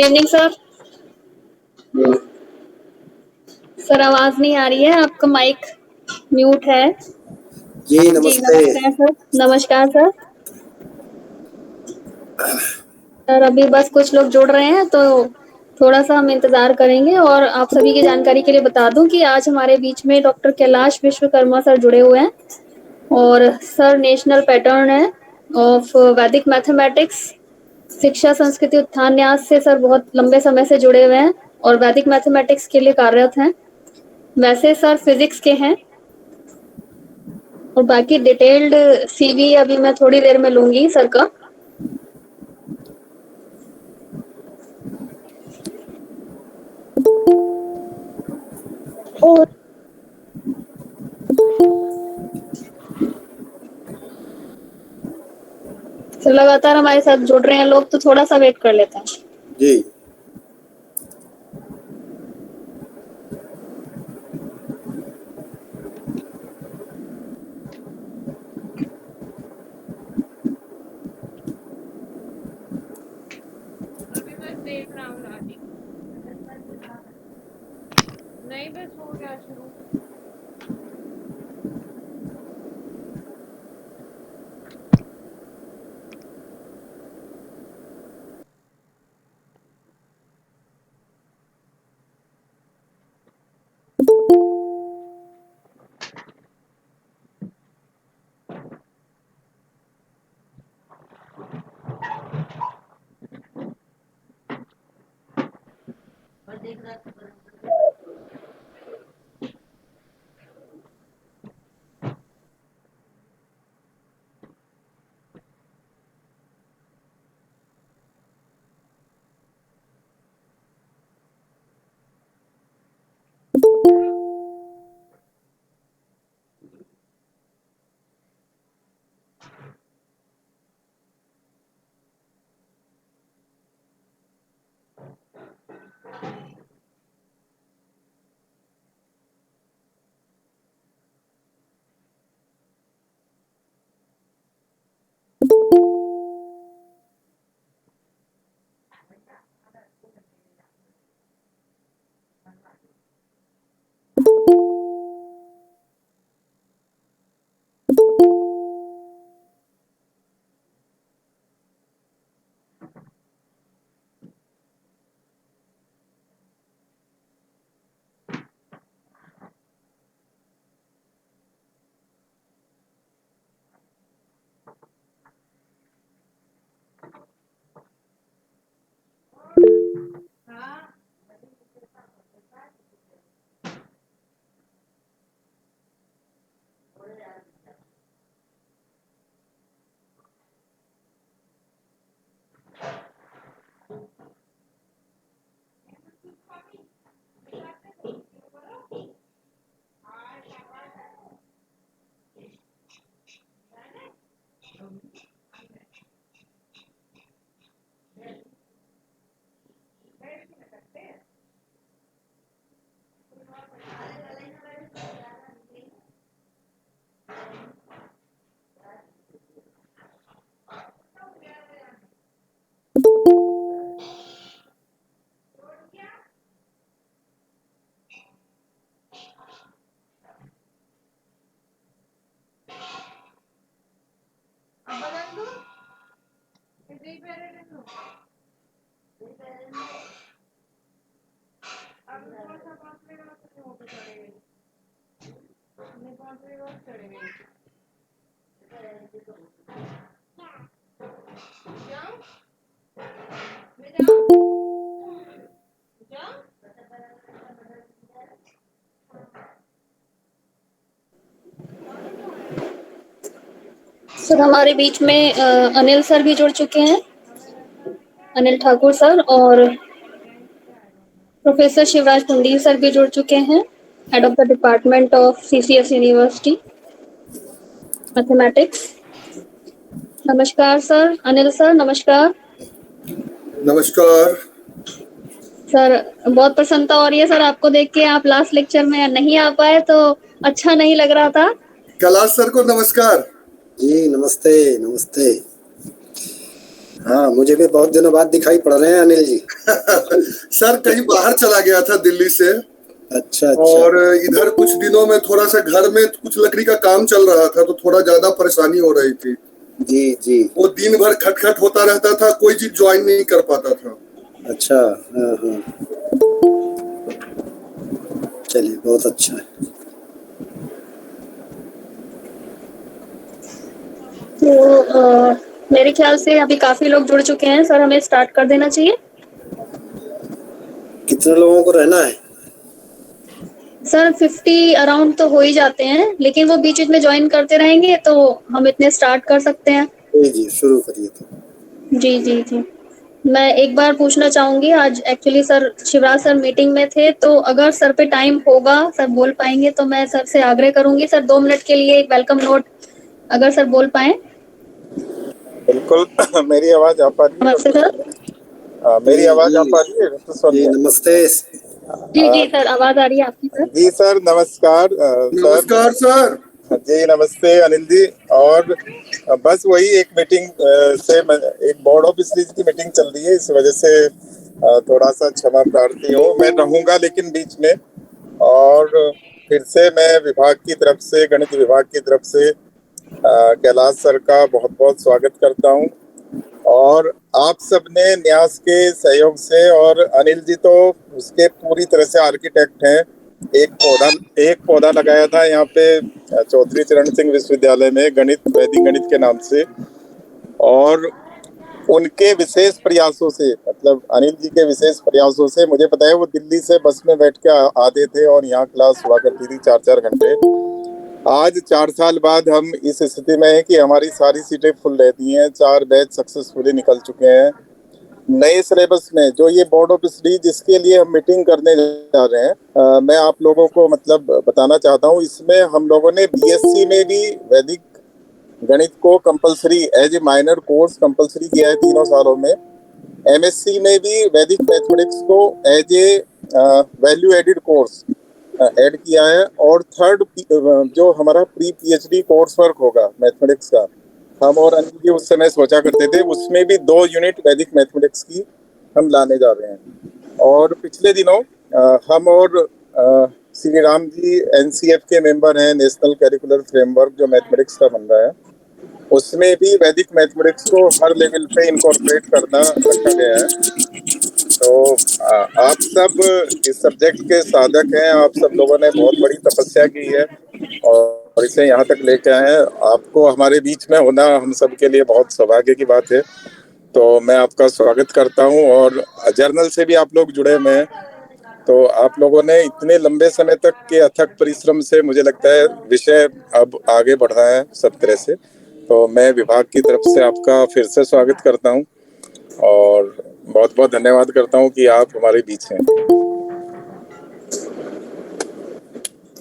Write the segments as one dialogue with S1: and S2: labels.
S1: Good evening sir. Sir आवाज नहीं आ रही है, आपका माइक म्यूट है।
S2: जी
S1: जी
S2: नमस्ते।
S1: नमस्कार सर। नमस्कार सर। सर अभी बस कुछ लोग जुड़ रहे हैं तो थोड़ा सा हम इंतजार करेंगे। और आप सभी की जानकारी के लिए बता दूं कि आज हमारे बीच में डॉक्टर कैलाश विश्वकर्मा सर जुड़े हुए हैं। और सर नेशनल पैटर्न है ऑफ वैदिक मैथमेटिक्स, शिक्षा संस्कृति उत्थान न्यास से सर बहुत लंबे समय से जुड़े हुए हैं और वैदिक मैथमेटिक्स के लिए कार्यरत हैं। वैसे सर फिजिक्स के हैं। और बाकी डिटेल्ड सीवी अभी मैं थोड़ी देर में लूंगी सर का। और सर लगातार हमारे साथ जुड़ रहे हैं लोग, तो थोड़ा सा वेट कर लेते हैं।
S2: जी
S3: अभी बस देख रहा हूँ रानी। नहीं बस हो गया शुरू। हाँ अब बदल दूँ? इसे ही पहले ले लूँ। अब थोड़ा सा पहुँचेगा तो वो पे चढ़ेगी। नहीं पहुँचेगा तो चढ़ेगी। जाऊँ? मैं जाऊँ? जाऊँ?
S1: सर हमारे बीच में अनिल सर भी जुड़ चुके हैं, अनिल ठाकुर सर। और प्रोफेसर शिवराज कुंडील सर भी जुड़ चुके हैं, head of the department of CCS university mathematics. नमस्कार सर, अनिल सर नमस्कार।
S2: नमस्कार।
S1: सर बहुत प्रसन्नता हो रही है सर आपको देख के। आप लास्ट लेक्चर में नहीं आ पाए तो अच्छा नहीं लग रहा था।
S2: कैलाश सर को नमस्कार। जी नमस्ते नमस्ते। हाँ, मुझे भी बहुत दिनों बाद दिखाई पड़ रहे हैं अनिल जी।
S4: सर कहीं बाहर चला गया था दिल्ली से।
S2: अच्छा
S4: और इधर कुछ दिनों में थोड़ा सा घर में कुछ लकड़ी का काम चल रहा था तो थोड़ा ज्यादा परेशानी हो रही थी।
S2: जी जी।
S4: वो दिन भर खटखट होता रहता था, कोई चीज ज्वाइन नहीं कर पाता था।
S2: अच्छा। हाँ हाँ, चलिए बहुत अच्छा है।
S1: तो मेरे ख्याल से अभी काफी लोग जुड़ चुके हैं सर, हमें स्टार्ट कर देना चाहिए।
S2: कितने लोगों को रहना है?
S1: सर 50 अराउंड तो हो ही जाते हैं, लेकिन वो बीच बीच में ज्वाइन करते रहेंगे तो हम इतने स्टार्ट कर सकते हैं।
S2: जी जी, शुरू करिए तो।
S1: जी जी जी। मैं एक बार पूछना चाहूंगी, आज actually sir Shivraj sir meeting में थे, तो अगर सर पे टाइम होगा, सर बोल पाएंगे तो मैं सर से आग्रह करूंगी सर 2 मिनट के लिए एक वेलकम नोट अगर सर बोल पाए।
S5: बिल्कुल। मेरी आवाज आ पा रही है?
S1: नमस्ते सर।
S5: मेरी आवाज आ
S2: जी
S5: पा रही है तो
S2: जी,
S5: सोनिया?
S2: नमस्ते।
S1: जी जी सर, आवाज आ रही है आपकी सर।
S5: जी सर, नमस्कार सर।
S4: नमस्कार सर।
S5: जी नमस्ते अनिल जी। और बस वही एक मीटिंग एक बोर्ड ऑफ स्टडीज की मीटिंग चल रही है, इस वजह से थोड़ा सा क्षमा प्रार्थी हूँ। मैं रहूंगा लेकिन बीच में। और फिर से मैं विभाग की तरफ से, गणित विभाग की तरफ से कैलाश सर का बहुत बहुत स्वागत करता हूँ। और आप सबने न्यास के सहयोग से, और अनिल जी तो उसके पूरी तरह से आर्किटेक्ट हैं। एक पौधा लगाया था यहाँ पे चौधरी चरण सिंह विश्वविद्यालय में, गणित, वैदिक गणित के नाम से। और उनके विशेष प्रयासों से, मतलब अनिल जी के विशेष प्रयासों से, मुझे पता है वो दिल्ली से बस में बैठ के आते थे और यहाँ क्लास हुआ करती थी 4-4 घंटे। आज 4 साल बाद हम इस स्थिति में हैं कि हमारी सारी सीटें फुल रहती हैं। 4 बैच सक्सेसफुली निकल चुके हैं। नए सिलेबस में जो ये बोर्ड ऑफ स्टडी जिसके लिए हम मीटिंग करने जा रहे हैं, मैं आप लोगों को मतलब बताना चाहता हूँ, इसमें हम लोगों ने बीएससी में भी वैदिक गणित को compulsory as a minor course compulsory किया है 3 सालों में। एमएससी में भी वैदिक मैथमेटिक्स को as a value added course add किया है। और थर्ड जो हमारा प्री पीएचडी कोर्स वर्क होगा मैथमेटिक्स का, हम और अनिल जी उस समय सोचा करते थे, उसमें भी 2 यूनिट वैदिक मैथमेटिक्स की हम लाने जा रहे हैं। और पिछले दिनों हम और श्री राम जी एनसीएफ के मेंबर हैं, नेशनल करिकुलर फ्रेमवर्क जो मैथमेटिक्स का बन रहा है, उसमें भी वैदिक मैथमेटिक्स को हर लेवल पे इनकॉर्पोरेट करना रखा गया है। तो आप सब इस सब्जेक्ट के साधक हैं। आप सब लोगों ने बहुत बड़ी तपस्या की है और इसे यहाँ तक लेके आए हैं। आपको हमारे बीच में होना हम सब के लिए बहुत सौभाग्य की बात है। तो मैं आपका स्वागत करता हूँ। और जर्नल से भी आप लोग जुड़े हुए हैं, तो आप लोगों ने इतने लंबे समय तक के अथक परिश्रम से, मुझे लगता है विषय अब आगे बढ़ रहा है सब तरह से। तो मैं विभाग की तरफ से आपका फिर से स्वागत करता हूँ और बहुत बहुत धन्यवाद करता हूँ कि आप हमारे बीच हैं।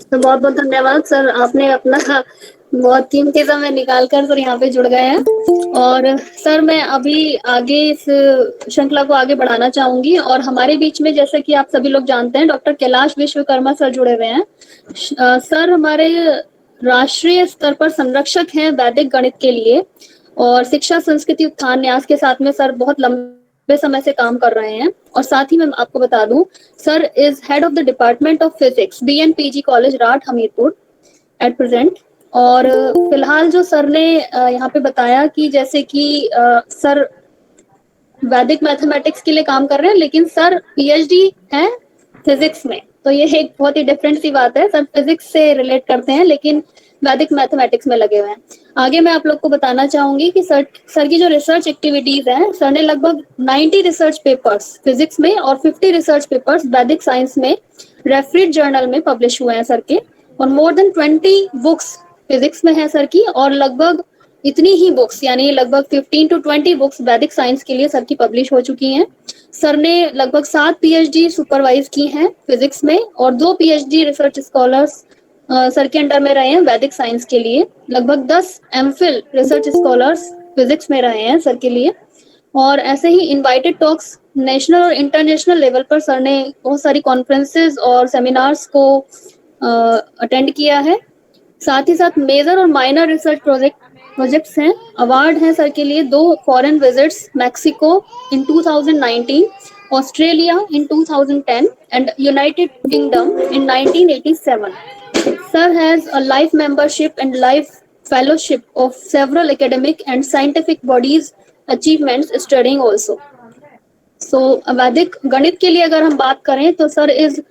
S1: तो बहुत बहुत धन्यवाद सर, आपने अपना बहुत कीमती समय निकाल कर सर यहाँ पे जुड़ गए हैं। और सर मैं अभी आगे इस श्रृंखला को आगे बढ़ाना चाहूंगी, और हमारे बीच में जैसे कि आप सभी लोग जानते हैं डॉक्टर कैलाश विश्वकर्मा सर जुड़े हुए हैं। सर हमारे राष्ट्रीय स्तर पर संरक्षक हैं वैदिक गणित के लिए, और शिक्षा संस्कृति उत्थान न्यास के साथ में सर बहुत लंबे समय से काम कर रहे हैं। और साथ ही मैं आपको बता दूं, sir is head of the department of physics BNPG college Rath Hamirpur at present. और फिलहाल जो सर ने यहाँ पे बताया कि जैसे कि सर वैदिक मैथमेटिक्स के लिए काम कर रहे हैं, लेकिन सर पीएचडी है फिजिक्स में, तो ये एक बहुत ही डिफरेंट सी बात है। सर फिजिक्स से रिलेट करते हैं लेकिन वैदिक मैथमेटिक्स में लगे हुए हैं। आगे मैं आप लोग को बताना चाहूंगी कि सर की जो रिसर्च एक्टिविटीज है, सर ने लगभग 90 रिसर्च पेपर्स फिजिक्स में और 50 रिसर्च पेपर्स वैदिक साइंस में रेफरेड जर्नल में पब्लिश हुए हैं सर के। और मोर देन 20 बुक्स फिजिक्स में है सर की, और लगभग इतनी ही बुक्स यानी लगभग 15 to 20 बुक्स वैदिक साइंस के लिए सर की पब्लिश हो चुकी हैं। सर ने लगभग 7 पीएचडी सुपरवाइज की हैं फिजिक्स में, और 2 पीएचडी रिसर्च स्कॉलर्स सर के अंडर में रहे हैं वैदिक साइंस के लिए। लगभग 10 एमफिल रिसर्च स्कॉलर्स फिजिक्स में रहे हैं सर के लिए। और ऐसे ही इनवाइटेड टॉक्स नेशनल और इंटरनेशनल लेवल पर सर ने बहुत सारी कॉन्फ्रेंसेस और सेमिनार्स को अटेंड किया है। साथ ही साथ मेजर और माइनर रिसर्च प्रोजेक्ट प्रोजेक्ट्स हैं, अवार्ड हैं सर के लिए 2 foreign visits, Mexico in 2019, Australia in 2010 and United kingdom in 1987. Sir has a life membership and life fellowship of several academic and scientific bodies achievements studying also. So वैदिक गणित के लिए अगर हम बात करें तो sir is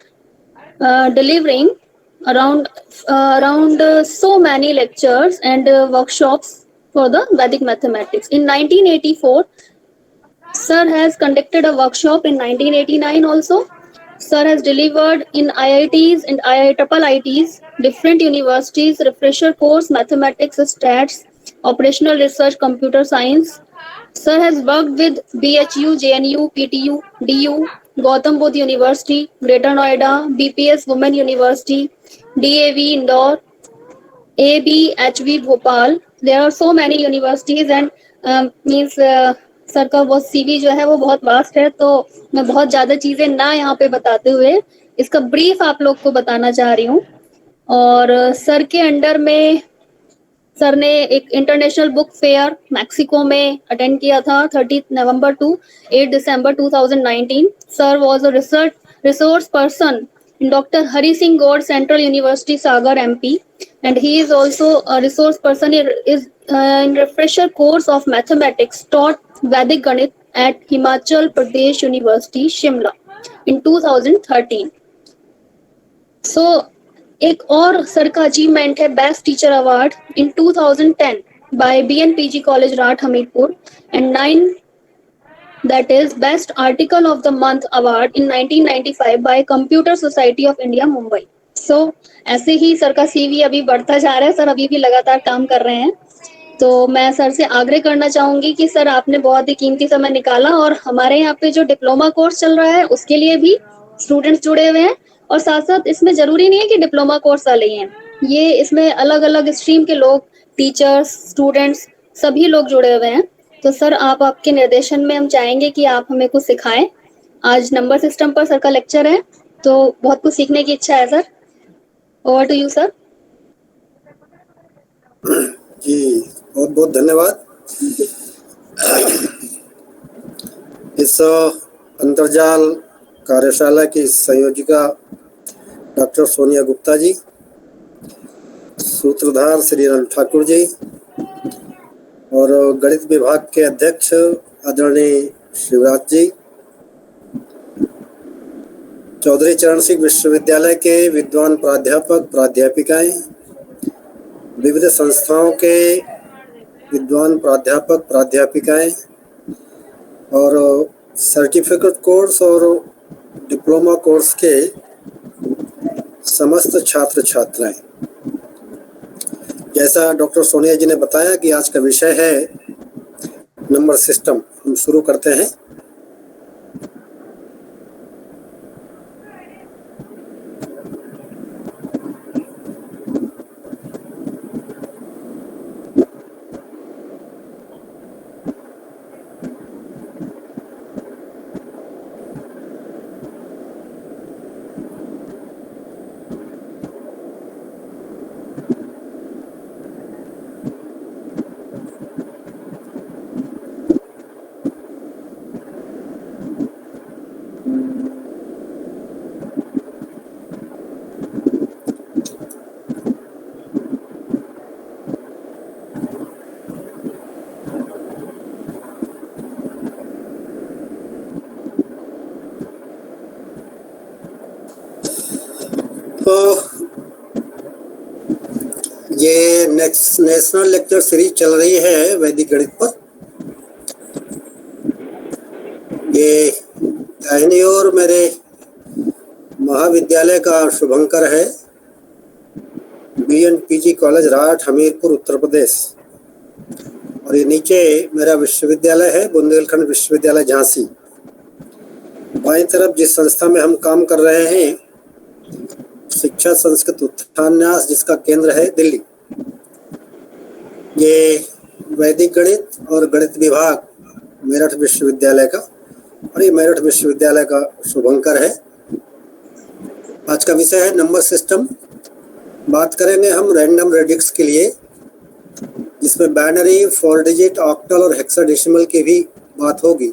S1: delivering around so many lectures and workshops for the Vedic mathematics. In 1984, Sir has conducted a workshop in 1989 also. Sir has delivered in IITs and IITs, different universities, refresher course, mathematics, stats, operational research, computer science. Sir has worked with BHU, JNU, PTU, DU, Gautam Budh University, Greater Noida, BPS Women University, DAV Indore, ABHV Bhopal. There are so many universities and means sir का वो CV जो है वो बहुत vast है, तो मैं बहुत ज्यादा चीजें ना यहाँ पे बताते हुए इसका ब्रीफ आप लोग को बताना चाह रही हूँ. और सर के अंडर में सर ने एक इंटरनेशनल बुक फेयर मैक्सिको में अटेंड किया था 30 नवंबर टू 8 दिसंबर 2019. Sir was a resource person in Dr. Hari Singh Gaur Central University Sagar MP, and he is also a resource person in refresher course of mathematics taught Vedic Ganit at Himachal Pradesh University Shimla in 2013. So एक और sir का achievement है best teacher award in 2010 by BNPG college Rath Hamirpur and 9 that is best article of the month award in 1995 by Computer Society of India Mumbai. So ऐसे ही sir का CV अभी बढ़ता जा रहा है, सर अभी भी लगातार काम कर रहे हैं. तो मैं सर से आग्रह करना चाहूंगी कि सर आपने बहुत ही कीमती समय निकाला और हमारे यहाँ पे जो डिप्लोमा कोर्स चल रहा है उसके लिए भी स्टूडेंट्स जुड़े हुए हैं, और साथ साथ इसमें जरूरी नहीं है कि डिप्लोमा कोर्स वाले ही हैं, ये इसमें अलग अलग स्ट्रीम के लोग, टीचर्स, स्टूडेंट्स, सभी लोग जुड़े हुए हैं. तो सर आपके निर्देशन में हम चाहेंगे कि आप हमें कुछ सिखाएं. आज नंबर सिस्टम पर सर का लेक्चर है, तो बहुत कुछ सीखने की इच्छा है sir. Over to you sir.
S2: जी बहुत बहुत धन्यवाद. इस अंतर्जाल कार्यशाला की संयोजिका डॉक्टर सोनिया गुप्ता जी, सूत्रधार श्री अनिल ठाकुर जी और गणित विभाग के अध्यक्ष आदरणीय शिवराज जी, चौधरी चरण सिंह विश्वविद्यालय के विद्वान प्राध्यापक प्राध्यापिकाएं, विविध संस्थाओं के विद्वान प्राध्यापक प्राध्यापिकाएं और सर्टिफिकेट कोर्स और डिप्लोमा कोर्स के समस्त छात्र छात्राएं. जैसा डॉक्टर सोनिया जी ने बताया कि आज का विषय है नंबर सिस्टम. हम शुरू करते हैं. तो ये नेशनल लेक्चर सीरीज चल रही है वैदिक गणित पर. ये दाहिनी ओर मेरे महाविद्यालय का शुभंकर है, BNPG कॉलेज राठ हमीरपुर उत्तर प्रदेश, और ये नीचे मेरा विश्वविद्यालय है बुंदेलखंड विश्वविद्यालय झांसी. बाईं तरफ जिस संस्था में हम काम कर रहे हैं शिक्षा संस्कृत उत्थान्यास, जिसका केंद्र है दिल्ली. ये वैदिक गणित और गणित विभाग मेरठ विश्वविद्यालय का, और ये मेरठ विश्वविद्यालय का शुभंकर है. आज का विषय है नंबर सिस्टम. बात करेंगे हम रैंडम रेडिक्स के लिए, इसमें बाइनरी, 4 डिजिट, ऑक्टल और हेक्साडेसिमल की भी बात होगी।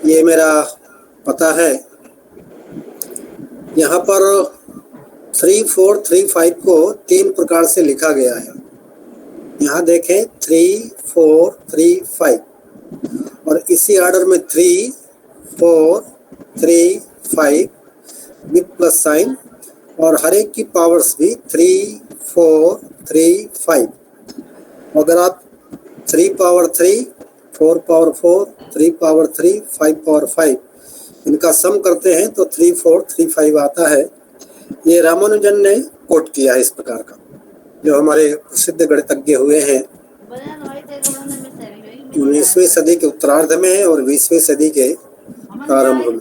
S2: ये मेरा पता है। यहाँ पर 3435 को 3 प्रकार से लिखा गया है। यहाँ देखें 3435 और इसी ऑर्डर में 3435 विथ प्लस साइन और हर एक की पावर्स भी 3435। अगर आप 3 पावर 3, 4 पावर 4, 3 पावर 3, 5 पावर 5 इनका सम करते हैं तो 3435 आता है। ये रामानुजन ने कोट किया है इस प्रकार का, जो हमारे प्रसिद्ध गणितज्ञ हुए हैं 19वीं सदी के उत्तरार्ध में और 20वीं सदी के प्रारंभ में।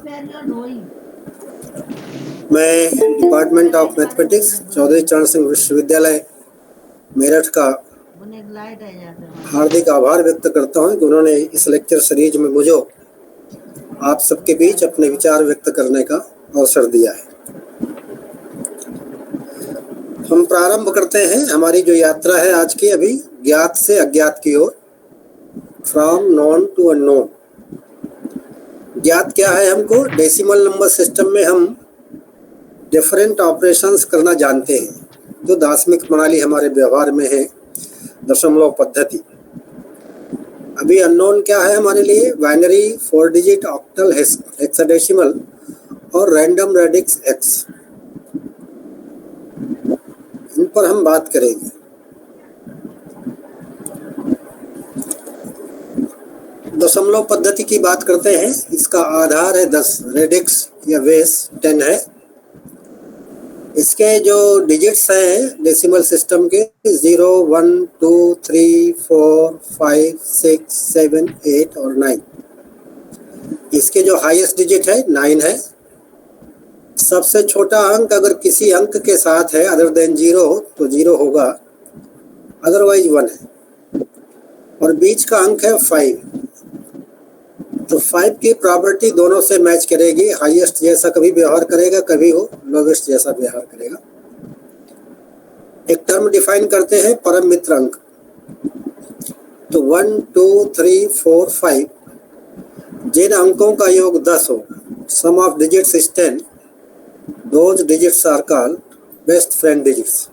S2: मैं डिपार्टमेंट ऑफ मैथमेटिक्स चौधरी चरण सिंह विश्वविद्यालय मेरठ का हार्दिक आभार व्यक्त करता हूं कि उन्होंने इस लेक्चर सीरीज में मुझे आप सबके बीच अपने विचार व्यक्त करने का अवसर दिया है। हम प्रारंभ करते हैं हमारी जो यात्रा है आज की, अभी ज्ञात से अज्ञात की ओर, फ्रॉम नॉन टू अननोन। ज्ञात क्या है हमको? डेसिमल नंबर सिस्टम में हम डिफरेंट ऑपरेशंस करना जानते हैं, जो दार्शनिक प्रणाली हमारे व्यवहार में है, दशमलव पद्धति। अभी अननोन क्या है हमारे लिए? बाइनरी, 4 डिजिट, ऑक्टल, हेक्साडेसिमल और रैंडम रेडिक्स एक्स, इन पर हम बात करेंगे। दशमलव पद्धति की बात करते हैं। इसका आधार है 10, रेडिक्स या बेस 10 है। इसके जो डिजिट्स हैं डेसिमल सिस्टम के 0, 1, 2, 3, 4, 5, 6, 7, 8 और 9। इसके जो हाईएस्ट डिजिट है 9 है। सबसे छोटा अंक अगर किसी अंक के साथ है अदर देन 0 तो 0 होगा, अदरवाइज 1 है। और बीच का अंक है 5, तो 5 की प्रॉपर्टी दोनों से मैच करेगी। हाईएस्ट जैसा कभी व्यवहार करेगा, कभी वो लोवेस्ट जैसा व्यवहार करेगा। एक टर्म डिफाइन करते हैं परम मित्र अंक। तो 1, 2, 3, 4, 5 जिन अंकों का योग 10 हो, sum of digits is 10, those digits are called best friend digits.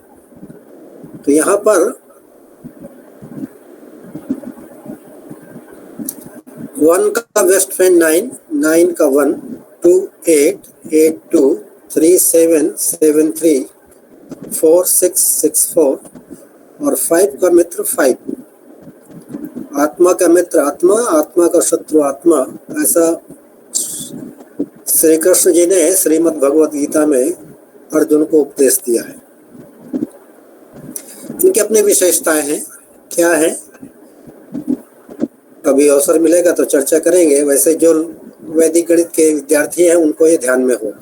S2: तो यहाँ पर 1 का बेस्ट फ्रेंड 9, 9 का 1, 2 8, 8 2, 3 7, 7 3, 4 6, 6 4 और 5 का मित्र 5। आत्मा का मित्र आत्मा, आत्मा का शत्रु आत्मा, ऐसा श्री कृष्ण जी ने श्रीमद् भगवद गीता में अर्जुन को उपदेश दिया है। इनकी अपनी विशेषताएं हैं। क्या है? कभी अवसर मिलेगा तो चर्चा करेंगे। वैसे जो वैदिक गणित के विद्यार्थी हैं उनको ये ध्यान में हो।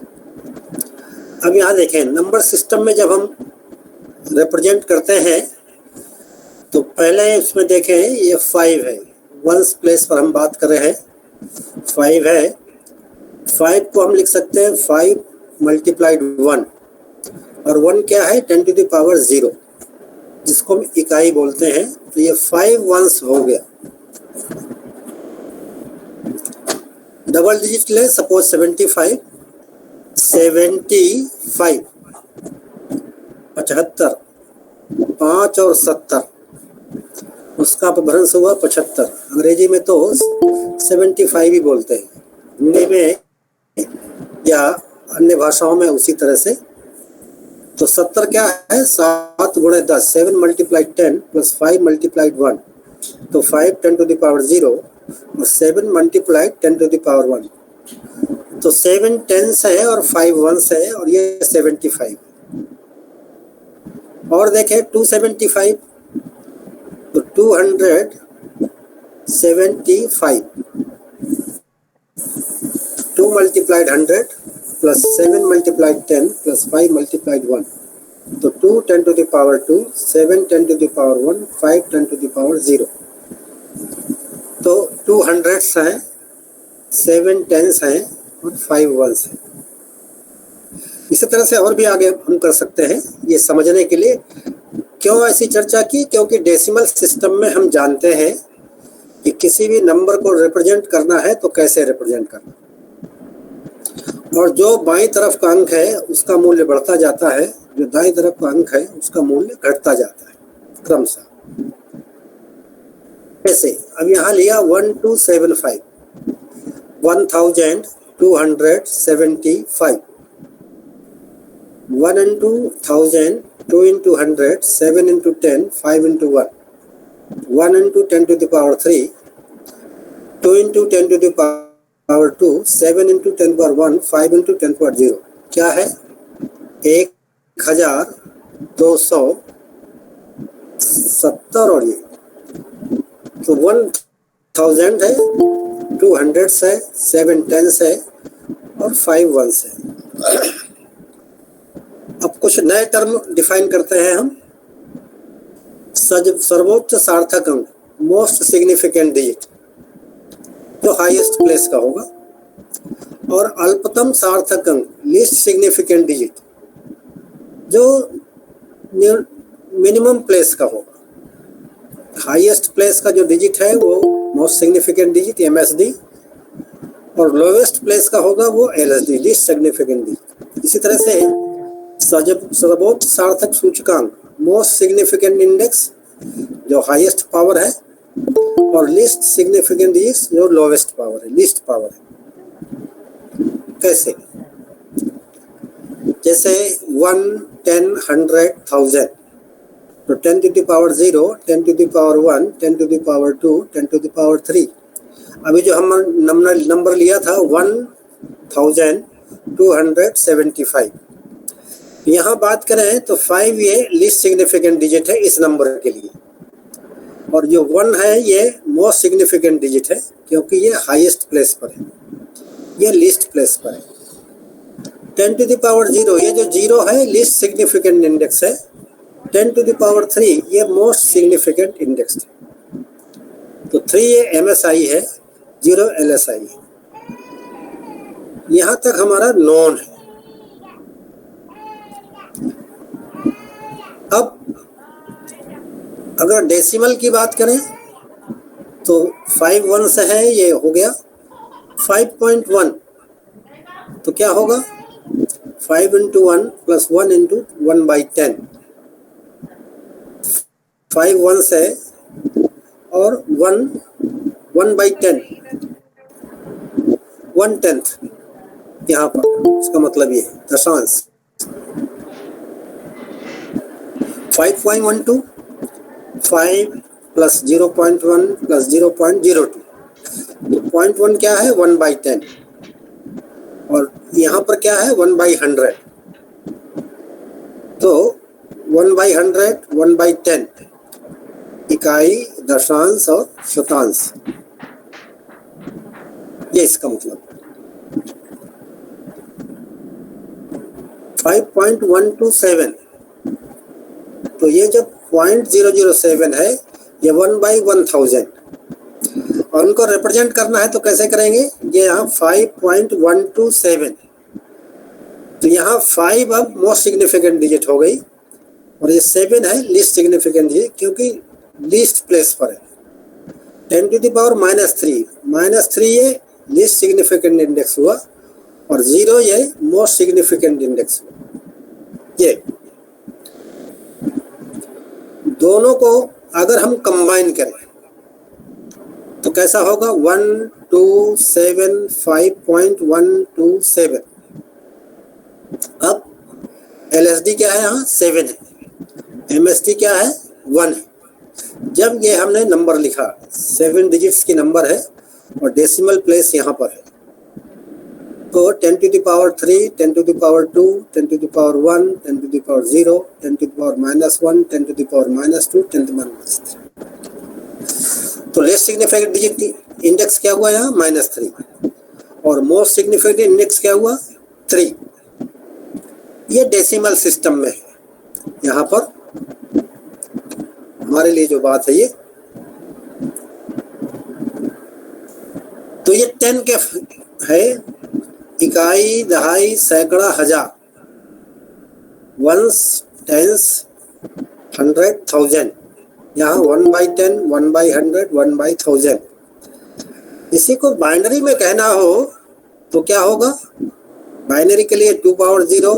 S2: अब यहाँ देखें, नंबर सिस्टम में जब हम रिप्रेजेंट करते हैं तो पहले उसमें देखें ये 5 है, वंस प्लेस पर हम बात कर रहे हैं, 5 है। 5 को हम लिख सकते हैं 5 मल्टीप्लाइड 1 और 1 क्या है? 10 टू द पावर 0, जिसको हम इकाई बोलते हैं। तो ये 5 वंस हो गया। डबल डिजिट ले, सपोज 75, 75, 75, 5 और 70, उसका अपभ्रंश हुआ 75। अंग्रेजी में तो 75 ही बोलते हैं, हिंदी में या अन्य भाषाओं में उसी तरह से। तो 70 क्या है? 7 गुणे 10, 7 मल्टीप्लाइड 10 प्लस 5 मल्टीप्लाइड 1, तो 5 10 टू द पावर 0 और 7 मल्टीप्लाइड 10 टू द पावर 1, तो 7 टेंस है और 5 वंस है और ये 75। और देखें 275, तो 275, 2 multiplied 100 plus 7 multiplied 10 plus 5 multiplied 1, तो 2 10 to the power 2, 7 10 to the power 1, 5 10 to the power 0। तो 2 हंड्रेड्स हैं, 7 टेंस हैं और 5 वंस हैं। इसी तरह से और भी आगे हम कर सकते हैं। ये समझने के लिए क्यों ऐसी चर्चा की? क्योंकि डेसिमल सिस्टम में हम जानते हैं कि किसी भी नंबर को रिप्रेजेंट करना है तो कैसे रिप्रेजेंट करना, और जो बाईं तरफ का अंक है उसका मूल्य बढ़ता जाता है, जो दाईं तरफ का अंक है उसका मूल्य घटता जाता है क्रमशः। ऐसे अब यहाँ लिया 1275, 1275, 1 into 1000, 2 into 100, 7 into 10, 5 into 1, 1 into 10 to the power 3, 2 into 10 to the power 2, 7 into 10 power 1, 5 into 10 power 0। क्या है? 1270, और ये तो 1000 है, 200 है, 7 10 है और 5 1 है। अब कुछ नए टर्म डिफाइन करते हैं हम। सर्वोच्च सार्थक अंक, मोस्ट सिग्निफिकेंट डिजिट, जो हाईएस्ट प्लेस का होगा, और अल्पतम सार्थक अंक, लीस्ट सिग्निफिकेंट डिजिट, जो मिनिमम प्लेस का होगा। हाईएस्ट प्लेस का जो डिजिट है वो मोस्ट सिग्निफिकेंट डिजिट MSD, और लोवेस्ट प्लेस का होगा वो LSD, लीस्ट सिग्निफिकेंट डिजिट। इसी तरह से सर्वोच्च सार्थक सूचकांक, मोस्ट सिग्निफिकेंट इंडेक्स, जो हाईएस्ट पावर है, और लीस्ट सिग्निफिकेंट डिजिट जो लोवेस्ट पावर है, लीस्ट पावर है। कैसे? जैसे 1 10 100 1000, तो 10 to the power 0, 10 to the power 1, 10 to the power 2, 10 to the power 3। अभी जो हम नंबर लिया था 1275, यहाँ बात करें तो 5 ये लीस्ट सिग्निफिकेंट डिजिट है इस नंबर के लिए, और जो 1 है ये मोस्ट सिग्निफिकेंट डिजिट है क्योंकि ये हाईएस्ट प्लेस पर है, ये लीस्ट प्लेस पर है। 10 to the power 0, ये जो 0 है लीस्ट सिग्निफिकेंट इंडेक्स है। 10 to the power 3 ये मोस्ट सिग्निफिकेंट इंडेक्स है। तो 3 ये MSI है, 0 LSI है। यहाँ तक हमारा नॉन है। अब अगर डेसिमल की बात करें तो 5 1 से है, ये हो गया 5.1, तो क्या होगा? 5 into 1 plus 1 into 1 by 10, 5 1 से और 1 by 10, 1/10 यहाँ पर, इसका मतलब ये दशांश। 5.12, 5 plus 0.1 plus 0.02, तो 0.1 क्या है? 1/10, और यहाँ पर क्या है? 1/100, तो 1/100, 1/10, इकाई, दशांश और शतांश, ये इसका मतलब। 5.127, तो ये जब 0.007 है, ये 1/1000, और उनको रिप्रेजेंट करना है तो कैसे करेंगे? ये यहाँ 5.127, तो यहाँ 5 अब मोस्ट सिग्निफिकेंट डिजिट हो गई, और ये 7 है लीस्ट सिग्निफिकेंट डिजिट क्योंकि लीस्ट प्लेस पर है। 10 to the power -3, -3 ये लीस्ट सिग्निफिकेंट इंडेक्स हुआ, और 0 ये मोस्ट सिग्निफिकेंट इंडेक्स हुआ। ये दोनों को अगर हम कंबाइन करें तो कैसा होगा? 1275.127। अब LSD क्या है? यहाँ 7 है, MSD क्या है? 1 है। जब ये हमने नंबर लिखा, 7 डिजिट्स की नंबर है और डेसिमल प्लेस यहाँ पर है, तो 10 to the power 3, 10 to the power 2, 10 to the power 1, 10 to the power 0, 10 to the power -1, 10 to the power -2, 10 to the power -3। तो लेस्ट सिग्निफिकेंट डिजिट इंडेक्स क्या हुआ यहाँ? -3, और मोस्ट सिग्निफिकेंट इंडेक्स क्या हुआ? 3। ये डेसिमल सिस्टम में है। यहाँ पर हमारे लिए जो बात है ये, तो ये 10 के है, इकाई, दहाई, सैकड़ा, हजार, वंस, टेंस, 100, 1000, यहाँ 1/10, 1/100, 1/1000। इसी को बाइनरी में कहना हो तो क्या होगा? बाइनरी के लिए 2 power 0,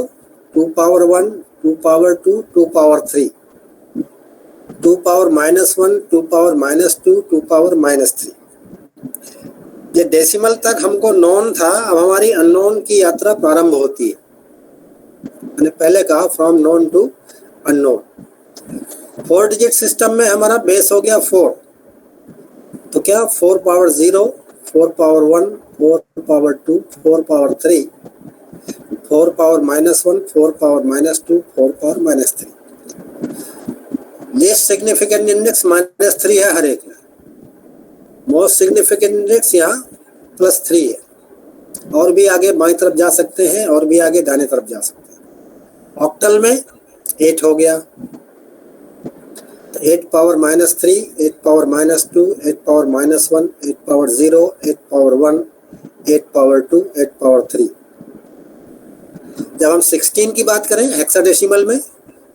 S2: 2 power 1, 2 power 2, 2 power 3, 2 power -1, 2 power -2, 2 power -3। ये डेसिमल तक हमको नॉन था, अब हमारी अननोन की यात्रा प्रारंभ होती है। मैंने पहले कहा from known to unknown. 4 digit system में हमारा बेस हो गया 4, तो क्या 4 power 0, 4 power 1, 4 power 2, 4 power 3, 4 power -1, 4 power -2, 4 power -3। Least significant index -3 है हर एक में, मोस्ट सिग्निफिकेंट इंडेक्स यहाँ +3 है। और भी आगे बाईं तरफ जा सकते हैं और भी आगे दाहिने तरफ जा सकते हैं। ऑक्टल में 8 हो गया, 8 power -3, 8 power -2, 8 power -1, 8 power 0, 8 power 1, 8 power 2, 8 power 3। जब हम 16 की बात करें हेक्साडेसिमल में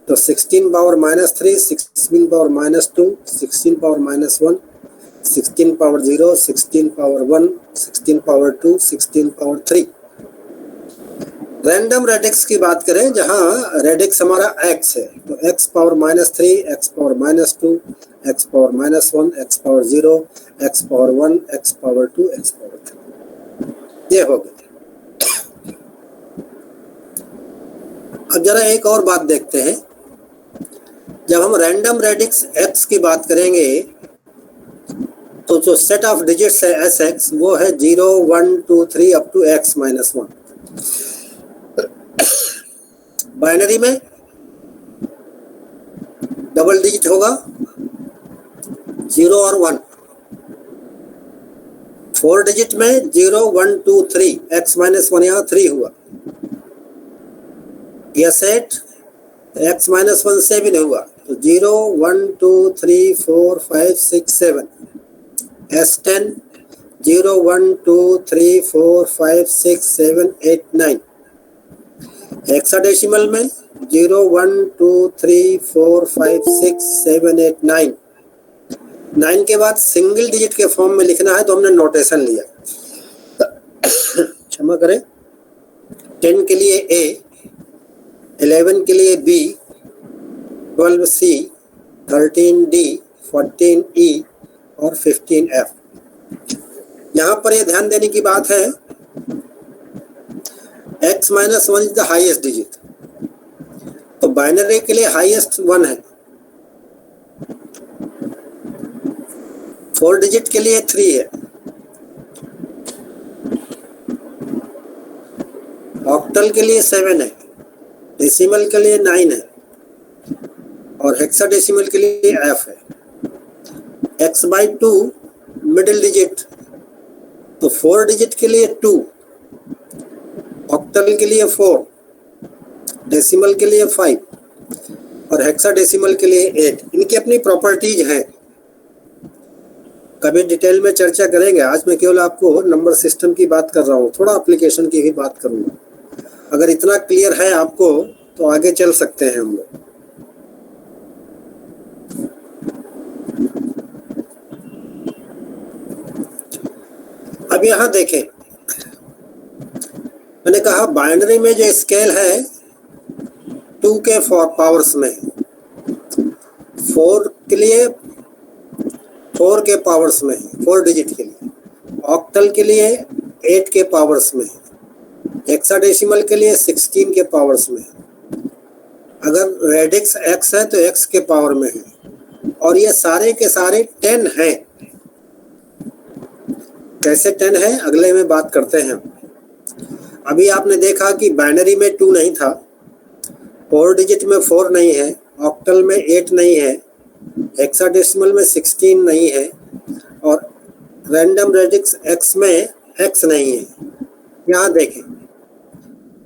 S2: तो 16 power -3, 16 power -2, 16 power -1, 16 power 0, 16 power 1, 16 power 2, 16 power 3। Random radix की बात करें जहां रेडिक्स हमारा x है तो x power -3, x power -2, x power -1, x power 0, x power 1, x power 2, x power 3। ये हो गया। अब जरा एक और बात देखते हैं। जब हम रैंडम रेडिक्स x की बात करेंगे तो जो सेट ऑफ डिजिट्स है Sx वो है 0, 1, 2, 3 अप टू x -1। बाइनरी में डबल डिजिट होगा 0 और 1। 4 डिजिट में 0, 1, 2, 3, x -1 यहाँ 3 हुआ। यह सेट x -1 से भी नहीं हुआ तो 0, 1, 2, 3, 4, 5, 6, 7। S10 0, 1, 2, 3, 4, 5, 6, 7, 8, 9। हेक्साडेसिमल में 0, 1, 2, 3, 4, 5, 6, 7, 8, 9। 9 के बाद सिंगल डिजिट के फॉर्म में लिखना है तो हमने नोटेशन लिया। क्षमा करें। 10 के लिए A, 11 के लिए B, 12 C, 13 D, 14 E और 15 F। यहाँ पर यह ध्यान देने की बात है x -1 is the highest digit, तो बाइनरी के लिए हाईएस्ट 1 है। 4 डिजिट के लिए 3 है। ऑक्टल के लिए 7 है, डेसिमल के लिए 9 है और हेक्साडेसिमल के लिए F है। x/2 मिडिल डिजिट, तो 4 डिजिट के लिए 2, ऑक्टल के लिए 4, डेसिमल के लिए 5 और हेक्साडेसिमल के लिए 8। इनकी अपनी प्रॉपर्टीज हैं, कभी डिटेल में चर्चा करेंगे। आज मैं केवल आपको नंबर सिस्टम की बात कर रहा हूँ, थोड़ा एप्लीकेशन की भी बात करूँगा। अगर इतना क्लियर है आपको तो आगे चल सकते हैं हम लोग। अब यहाँ देखें, मैंने कहा बाइनरी में जो स्केल है 2 के पावर्स में, 4 के लिए 4 के पावर्स में, 4 डिजिट के लिए। ऑक्टल के लिए 8 के पावर्स में, हेक्साडेसिमल के लिए 16 के पावर्स में। अगर रेडिक्स x है तो x के पावर में है और ये सारे के सारे 10 हैं। कैसे 10 है अगले में बात करते हैं। अभी आपने देखा कि बाइनरी में 2 नहीं था, 4 डिजिट में 4 नहीं है, ऑक्टल में 8 नहीं है, हेक्साडेसिमल में 16 नहीं है और रैंडम रेडिक्स x में x नहीं है। यहाँ देखें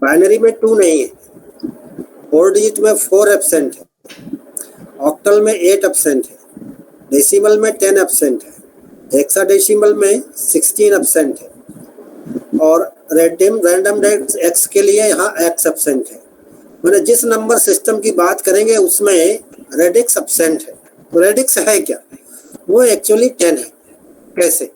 S2: बाइनरी में 2 नहीं है, 4 डिजिट में 4 एब्सेंट है, ऑक्टल में 8 एब्सेंट है, डेसिमल में 10 एब्सेंट है, हेक्साडेसिमल में 16 एब्सेंट है और रैंडम रेडिक्स x के लिए यहाँ x एब्सेंट है। मैंने जिस नंबर सिस्टम की बात करेंगे उसमें रेडिक्स एब्सेंट है। तो रेडिक्स है क्या? वो एक्चुअली 10 है। कैसे?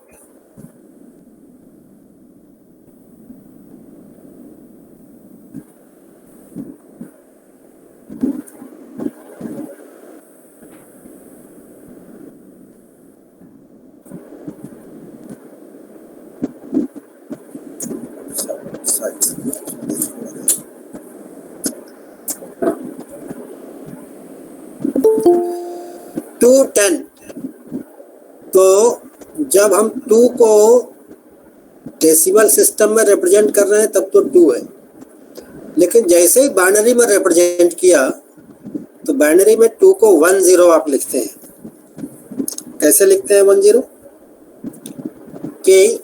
S2: टू 10। तो जब हम 2 को डेसिमल सिस्टम में रिप्रेजेंट कर रहे हैं तब तो 2 है, लेकिन जैसे ही बाइनरी में रिप्रेजेंट किया तो बाइनरी में 2 को 10 आप लिखते हैं। कैसे लिखते हैं 10? कि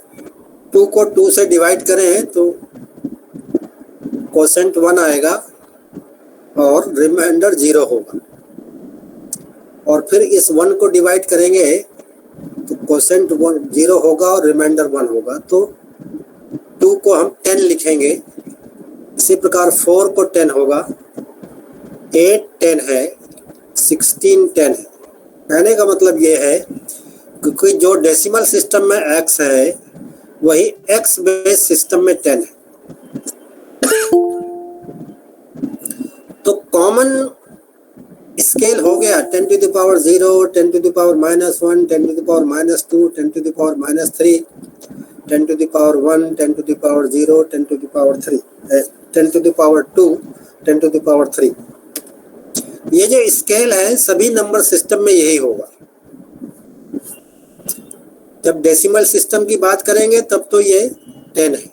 S2: 2 को 2 से डिवाइड करें तो कोसेंट 1 आएगा और रिमाइंडर 0 होगा, और फिर इस 1 को डिवाइड करेंगे तो कोसेंट 0 होगा और रिमाइंडर 1 होगा। तो 2 को हम 10 लिखेंगे। इसी प्रकार 4 को 10 होगा, 8 10 है, 16 10 है। कहने का मतलब ये है क्योंकि जो डेसिमल सिस्टम में x है वही x बेस सिस्टम में 10 है। तो कॉमन स्केल हो गया 10 to the power 0, 10 to the power -1, 10 to the power -2, 10 to the power -3, 10 to the power 1, 10 to the power 0, 10 to the power 3, 10 to the power 2, 10 to the power 3। ये जो scale है सभी number system में यही होगा। जब डेसिमल सिस्टम की बात करेंगे तब तो ये 10 है,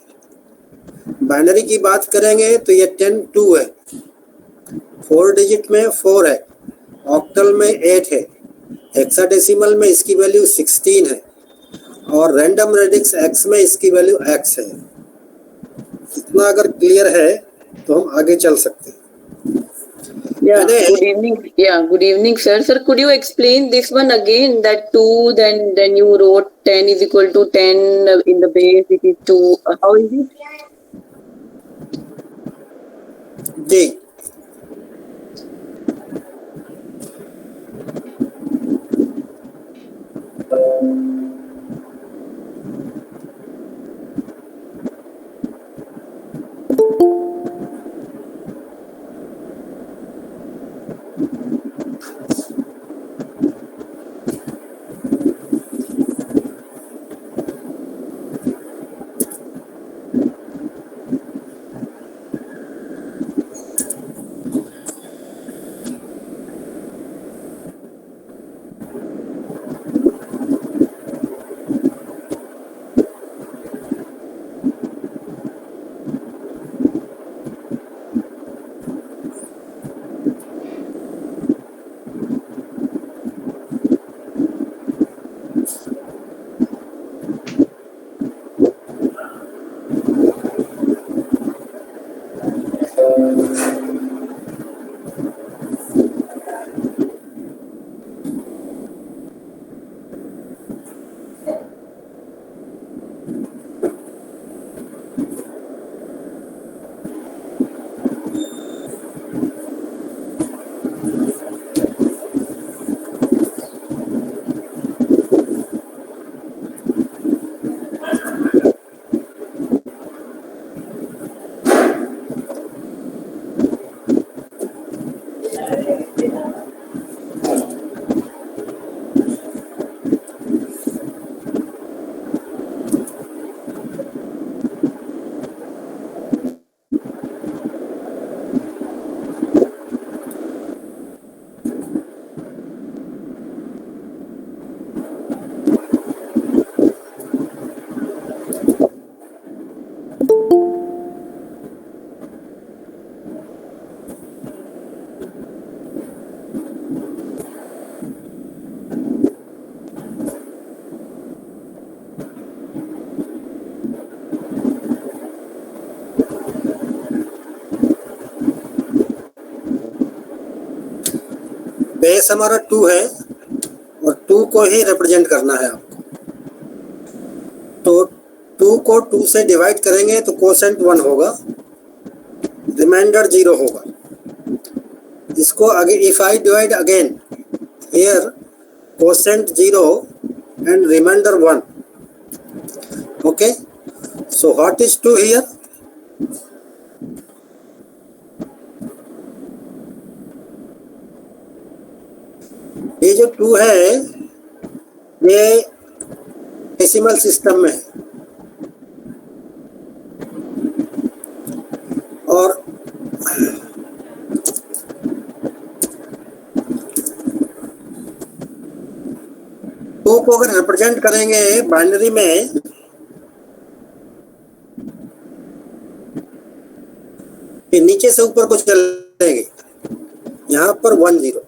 S2: बाइनरी की बात करेंगे तो ये 10 2 है, 4 डिजिट में 4 है, ऑक्टल में 8 है, हेक्साडेसिमल में इसकी वैल्यू 16 है, और रैंडम रेडिक्स x में इसकी वैल्यू x है। इतना अगर क्लियर है तो हम आगे चल सकते हैं।
S6: Yeah, good evening. Yeah, good evening, sir. Sir, could you explain this one again? That 2, then you wrote 10 is equal to 10 in the base. It is 2. How is it?
S2: जी, बेस हमारा 2 है और 2 को ही रिप्रेजेंट करना है आपको। तो 2 को 2 से डिवाइड करेंगे तो कोसेंट 1 होगा, रिमाइंडर 0 होगा। इसको अगे if I divide again here quotient 0 and remainder 1. Okay, so what is 2 here? ये जो 2 है ये डेसिमल सिस्टम में है और टू को अगर रिप्रेजेंट करेंगे बाइनरी में फिर नीचे से ऊपर को चलेंगे, यहाँ पर 1 0.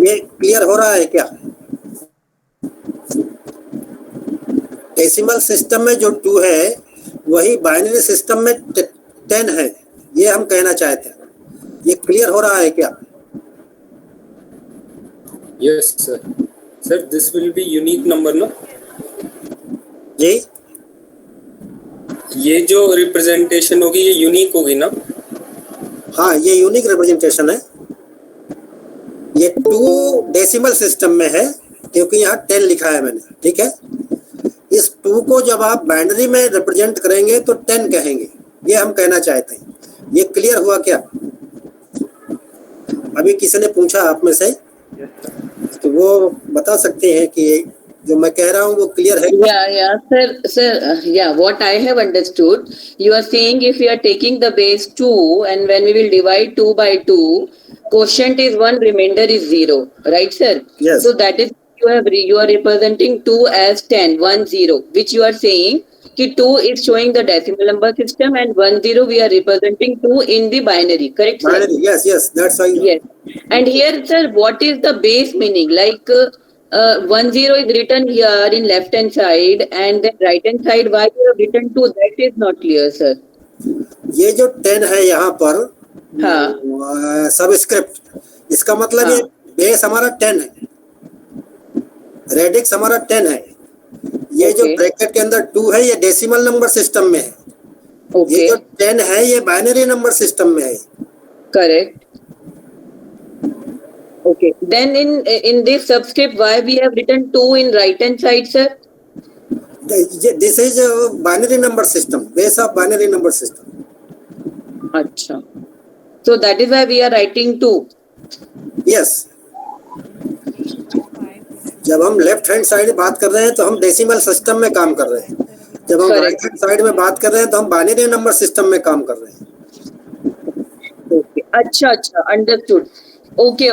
S2: ये क्लियर हो रहा है क्या? डेसिमल सिस्टम में जो 2 है वही बाइनरी सिस्टम में 10 है, ये हम कहना चाहते हैं. ये क्लियर हो रहा है क्या?
S7: Yes sir. Sir this will be unique number ना?
S2: जी,
S7: ये जो रिप्रेजेंटेशन होगी ये यूनिक होगी ना?
S2: हाँ, ये यूनिक रिप्रेजेंटेशन है. ये 2 डेसिमल सिस्टम में है क्योंकि यहाँ 10 लिखा है मैंने. ठीक है, इस 2 को जब आप बाइनरी में रिप्रेजेंट करेंगे तो 10 कहेंगे, ये हम कहना चाहते हैं. ये क्लियर हुआ क्या? अभी किसी ने पूछा आप में से, तो वो बता सकते हैं कि जो मैं कह रहा हूँ वो क्लियर है?
S6: Yeah, what I have understood, you are saying if we are taking the base 2 and when we will divide 2 by 2, quotient is 1, remainder is 0, right sir?
S2: Yes.
S6: So that is you are representing 2 as 10, 1 0, which you are saying कि 2 is showing the decimal number system and 1 0 we are representing 2 in the binary, correct sir?
S2: Binary, yes, that's why.
S6: Yes. And here sir, what is the base meaning? Like 1 0 is written here in left hand side and then right hand side why you have written 2, that is not clear sir.
S2: ये जो 10 है यहाँ पर
S6: हाँ.
S2: Subscript, इसका मतलब
S6: हाँ.
S2: ये बेस हमारा 10 है, रेडिक्स हमारा 10 है. ये जो ब्रैकेट के अंदर 2 है ये डेसिमल नंबर सिस्टम में है. ये जो 10 है ये बाइनरी नंबर सिस्टम में है.
S6: Correct. Okay. Then in this subscript why we have written 2 in right hand side sir?
S2: This is a binary number system, base of binary number system.
S6: अच्छा. So that is why we are writing 2.
S2: Yes. जब हम left hand side बात कर रहे हैं तो हम decimal system में काम कर रहे हैं. जब हम राइट हैंड साइड में बात कर रहे हैं तो हम बाइनरी नंबर सिस्टम में काम कर रहे हैं.
S6: Okay. अच्छा, understood. Okay.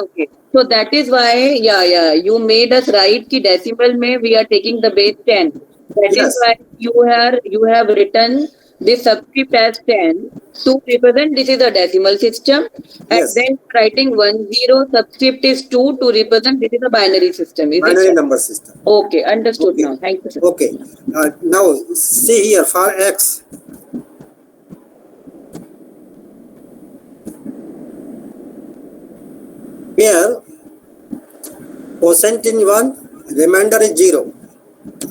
S6: So that is why, you made us write कि decimal में we are taking the base 10. That
S2: Yes.
S6: is why you have written this subscript as 10 to represent this is a decimal system, and
S2: Yes.
S6: then writing 1 0 subscript is 2 to represent this is a binary system. Is
S2: Binary
S6: it?
S2: number system.
S6: Okay, understood
S2: Okay.
S6: now. Thank you, sir.
S2: Okay. Now see here for x. Here quotient is 1, remainder is 0.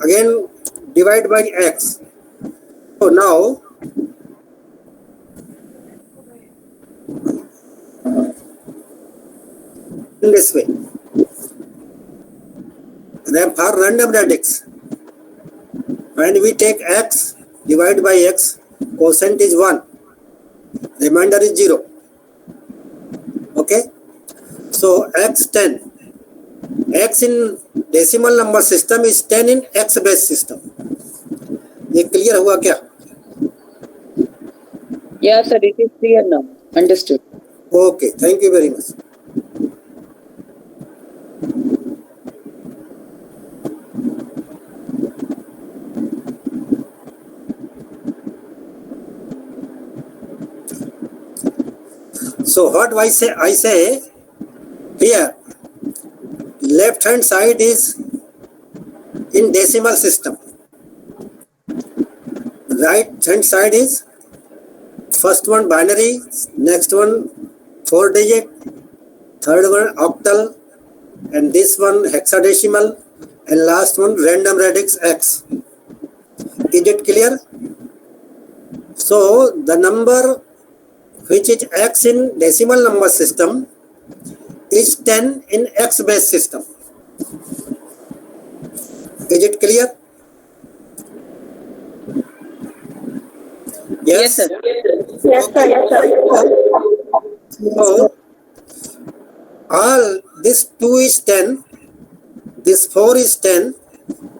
S2: Again divide by x. So now in this way. Then for random radix, when we take x divide by x, quotient is 1, remainder is 0. Okay, so x 10, x in decimal number system is 10 in x base system. ये clear हुआ क्या?
S6: Yeah, sir, it is clear now. Understood.
S2: Okay, thank you very much. So what I say here, left hand side is in decimal system, right hand side is first one binary, next one 4 digit, third one octal, and this one hexadecimal, and last one random radix x. Is it clear? So the number which is x in decimal number system is 10 in X based system. Is it clear?
S6: Yes, sir.
S1: Yes, sir. Yes, sir.
S2: So, all this 2 is 10, this 4 is 10,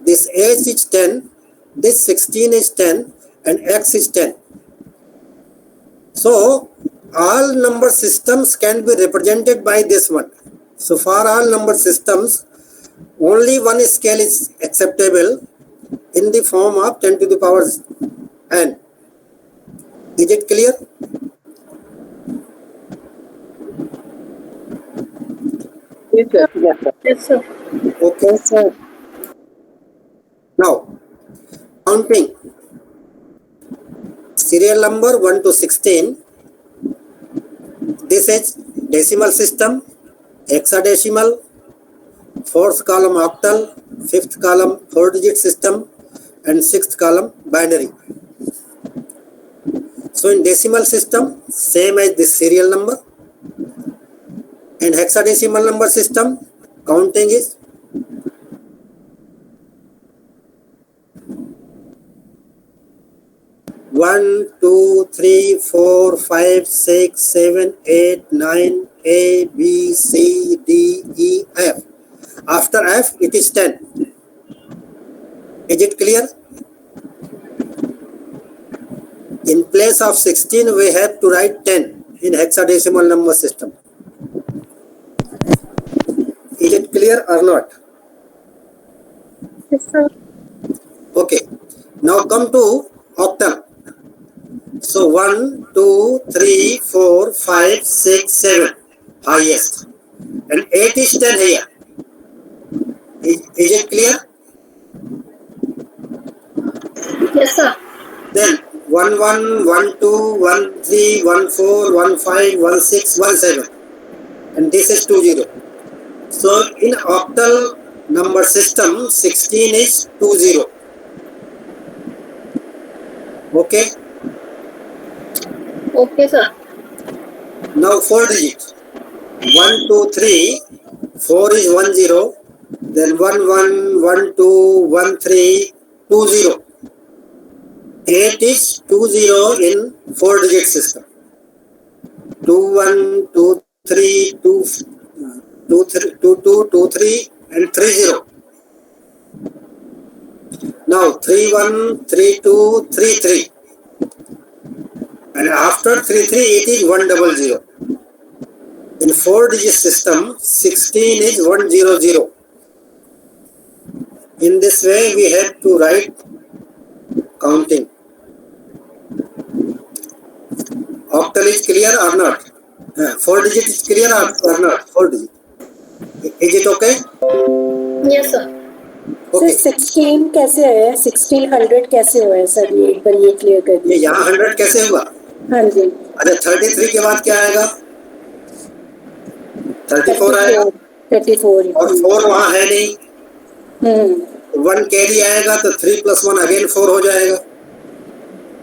S2: this 8 is 10, this 16 is 10, and X is 10. So, all number systems can be represented by this one. So, for all number systems, only one scale is acceptable in the form of 10 to the power n. Is it clear?
S6: Yes, sir. Yes, sir.
S1: Yes, sir.
S2: Okay.
S6: Sir.
S2: Now, counting. Serial number 1 to 16. This is decimal system, hexadecimal, 4th column octal, 5th column 4-digit system, and 6th column binary. So in decimal system, same as this serial number. In hexadecimal number system, counting is 1, 2, 3, 4, 5, 6, 7, 8, 9, A, B, C, D, E, F. After F, it is 10. Is it clear? In place of 16, we have to write 10 in hexadecimal number system. Is it clear or not?
S1: Yes, sir.
S2: Okay. Now come to octal. So 1, 2, 3, 4, 5, 6, 7, highest. And 8 is 10 here. Is it clear?
S1: Yes, sir.
S2: Then 1, 1, 1, 2, 1, 3, 1, 4, 1, 5, 1, 6, 1, 7. And this is 2, 0. So in octal number system, 16 is 2, 0. Okay.
S1: Okay, sir.
S2: Now 4 digits. 1, 2, 3. 4 is 1, 0. Then 1, 1, 1, 2, 1, 3, 2, 0. 8 is 2, 0 in 4-digit system. 2, 1, 2, 3, 2, 2, 3, 2, 2, 2, 3, and 3, 0. Now 3, 1, 3, 2, 3, 3. And after 3, 3, it is 1, 0, 0. In 4-digit system, 16 is 1, 0, 0. In this way, we have to write counting. Octal is clear or not? 4-digit is clear or not? 4-digit. Is it okay?
S1: Yes, sir.
S2: Okay.
S8: Sir 16 कैसे आया है 1600 कैसे हुआ है sir ये एक बार ये clear कर
S2: ये
S8: दीजिए
S2: यहाँ 100 कैसे हुआ?
S8: हाँ जी
S2: अच्छा 33 के बाद क्या आएगा? 34 आएगा
S8: 34
S2: और 4 वहाँ है नहीं. 1 कैरी आएगा तो 3 + 1 अगेन 4 हो जाएगा.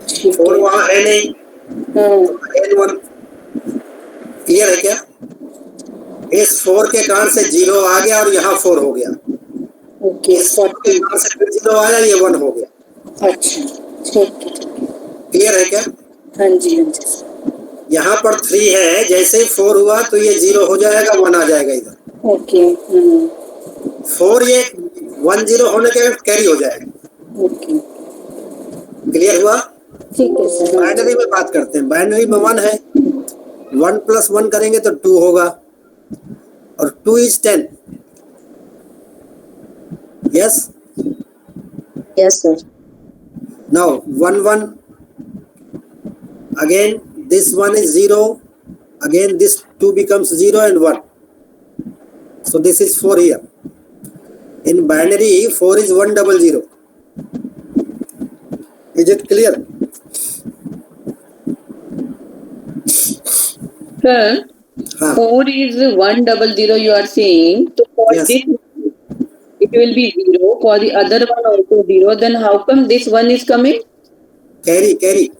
S2: 4 वहाँ है नहीं तो अगेन 1. क्लियर है क्या? इस 4 के कारण से 0 आ गया और यहाँ 4 हो गया.
S8: ओके
S2: इस 4 के कारण से फिर 0 आया, ये 1 हो गया.
S8: अच्छा ठीक है
S2: क्लियर है क्या?
S8: हाँ जी हाँ जी
S2: यहाँ पर 3 है, जैसे ही 4 हुआ तो ये 0 हो जाएगा, 1 आ जाएगा इधर.
S8: ओके
S2: 4 ये 1 0 होने के बाद कैरी हो जाएगा.
S8: ओके
S2: क्लियर हुआ?
S8: ठीक है सर
S2: बाइनरी में बात करते हैं. बाइनरी में 1 है, 1 + 1 करेंगे तो 2 होगा और 2 is 10. Yes.
S8: Yes sir
S2: Now 1 1. Again this 1 is 0. Again this 2 becomes 0 and 1. So this is 4 here. In binary 4 is 1 0 0. Is it clear?
S6: Sir,
S2: हाँ.
S6: 4 is 1 0 0 you are saying. So for
S2: Yes.
S6: this, it will be 0. For the other one also 0. Then how come this one is coming?
S2: Carry.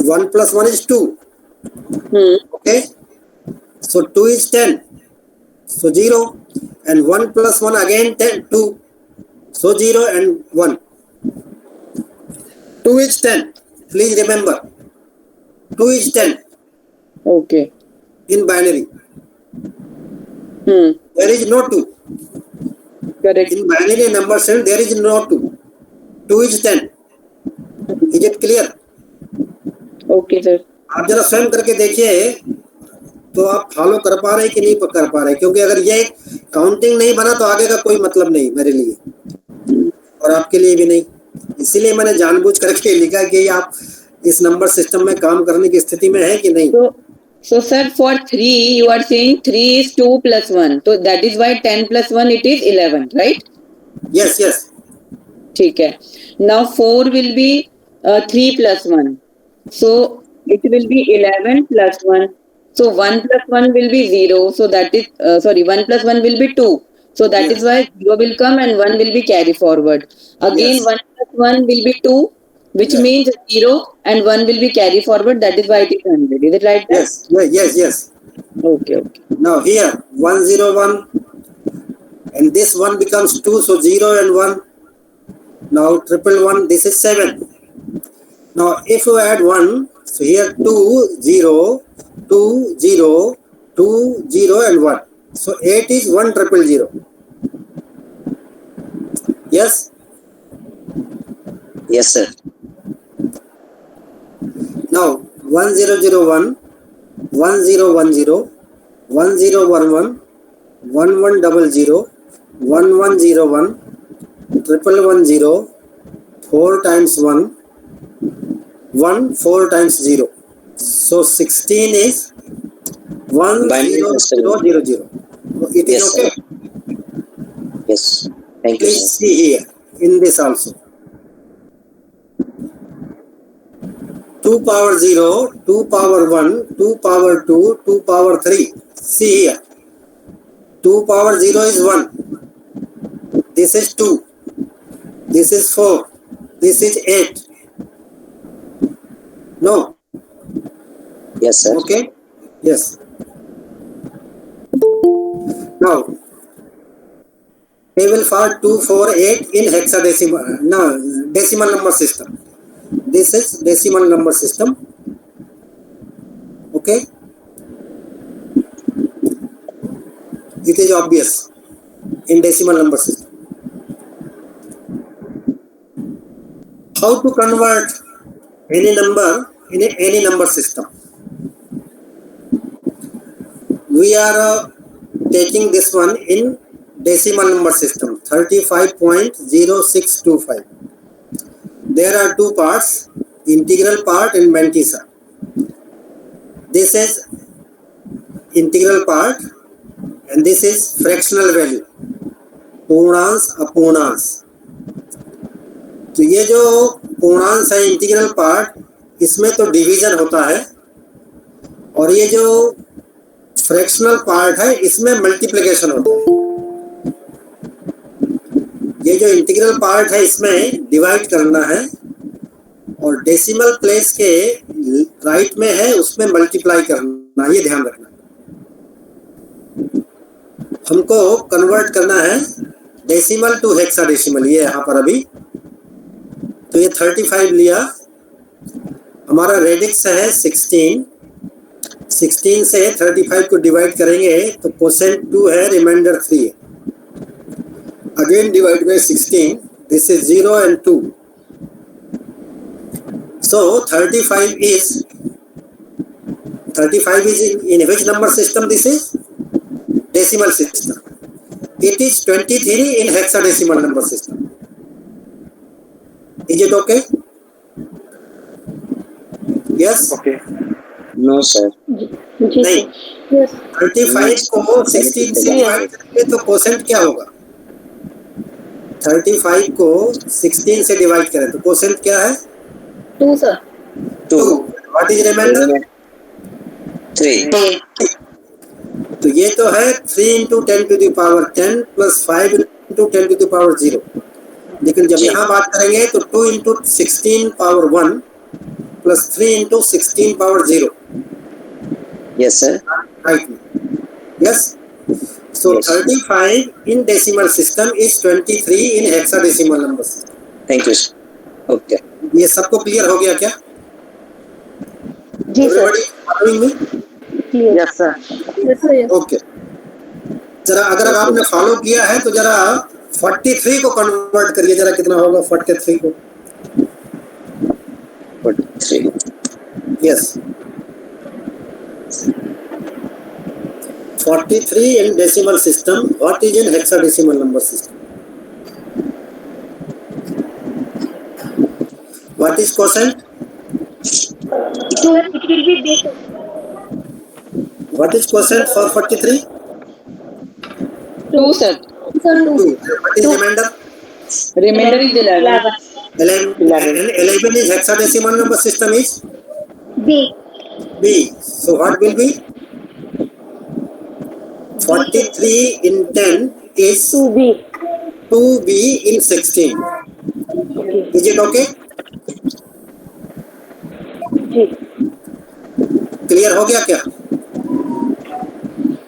S2: 1 plus 1 is 2. Okay, so 2 is 10, so 0, and 1 plus 1 again 10, 2, so 0 and 1. 2 is 10, please remember, 2 is 10
S6: Okay.
S2: in binary. There is no 2.
S6: Correct.
S2: In binary number system there is no 2. 2 is 10. Is it clear?
S6: Okay, sir.
S2: आप जरा स्वयं करके देखिए तो आप follow कर पा रहे कि नहीं कर पा रहे, क्योंकि अगर ये काउंटिंग नहीं बना तो आगे का कोई मतलब नहीं मेरे लिए और आपके लिए भी नहीं। इसीलिए मैंने जानबूझ करके लिखा कि आप इस नंबर सिस्टम में काम करने की स्थिति में है कि नहीं।
S6: So sir, for 3 you are saying 3 is 2 plus 1, so that is why 10 plus 1 it is 11, right?
S2: Yes, yes.
S6: ठीक है. Now 4 will be 3 plus 1, so it will be 11 plus 1, so 1 plus 1 will be 0, so that is 1 plus 1 will be 2, so that is why 0 will come and 1 will be carry forward. Again 1 plus 1 will be 2, which means 0 and 1 will be carry forward, that is why it is 100. Is it right?
S2: Yes.
S6: Okay.
S2: Now here 1 0 1 and this 1 becomes 2, so 0 and 1. Now triple 1, this is 7. Now if you add 1, so here 2 0 2 0 2 0 and 1, so 8 is 1 triple 0. Yes.
S9: Yes, sir.
S2: Now 1 0 0 1 1 0 1 0 1 0 1 1 1 1 double 0 1 1 0 1 triple 1 0 4 times 1 1 4 times 0, so 16 is 1 0 0 0 0. It is
S9: Yes,
S2: okay.
S9: sir. Yes. Thank you,
S2: Please
S9: sir.
S2: see here in this also. 2 power 0, 2 power 1, 2 power 2, 2 power 3. See here. 2 power 0 is 1. This is 2. This is 4. This is 8. No.
S9: Yes, sir.
S2: Okay. Yes. Now, table for 2, 4, 8 in hexadecimal, decimal number system. This is decimal number system. Okay. It is obvious in decimal number system. How to convert any number in any number system? We are taking this one in decimal number system 35.0625. There are two parts, integral part and mantissa. This is integral part and this is fractional value, पूर्णांश अपूर्णांश. तो ये जो पूर्णांश है integral part, इसमें तो division होता है और ये जो फ्रैक्शनल पार्ट है इसमें मल्टीप्लिकेशन होता है. ये जो इंटीग्रल पार्ट है इसमें डिवाइड करना है और डेसिमल प्लेस के राइट में है उसमें मल्टीप्लाई करना, ये ध्यान रखना. हमको कन्वर्ट करना है डेसिमल टू हेक्साडेसिमल. ये यहाँ पर अभी तो ये 35 लिया, हमारा रेडिक्स है 16. 16 से 35 को डिवाइड करेंगे तो कोसेंट 2 है, रिमाइंडर 3 है. Again divide by 16. This is 0 and 2. So 35 is in which number system? This is decimal system. It is 23 in hexadecimal number system. Is it okay? Yes.
S9: Okay. No, sir.
S2: नहीं. 35 को 16 से divide करेंगे तो quotient क्या होगा? 35 को 16 से divide करें तो कोसेंट क्या है?
S1: 2 sir.
S2: 2. What is remainder?
S9: 3.
S2: तो ये तो है 3 into 10 to the power 10 plus 5 into 10 to the power 0. लेकिन जब यहाँ बात करेंगे तो 2 into 16 power 1 plus 3 into 16 power 0.
S9: Yes, sir.
S2: Right. Yes. So
S9: Yes.
S2: 35 in decimal system is 23 in hexadecimal number system.
S9: Thank you, sir. Okay.
S2: ये सबको clear हो गया क्या?
S8: जी sir.
S2: Everybody following me?
S8: Clear.
S6: Yes, sir.
S1: Yes, sir, yes.
S2: Okay, जरा अगर आपने follow किया है तो जरा 43 को कन्वर्ट करिए, जरा कितना होगा 43 को?
S9: 43.
S2: Yes, 43 in decimal system. What is in hexadecimal number system? What is quotient?
S8: So it will be big.
S2: What is quotient for 43?
S6: 2, sir.
S1: Sir,
S2: 2. What is remainder?
S6: Remainder is 11.
S2: 11 is hexadecimal number system is
S8: B.
S2: B. So what will be? 43 in 10 is
S8: 2B.
S2: 2B in 16. Is it okay?
S8: जी
S2: clear हो गया क्या?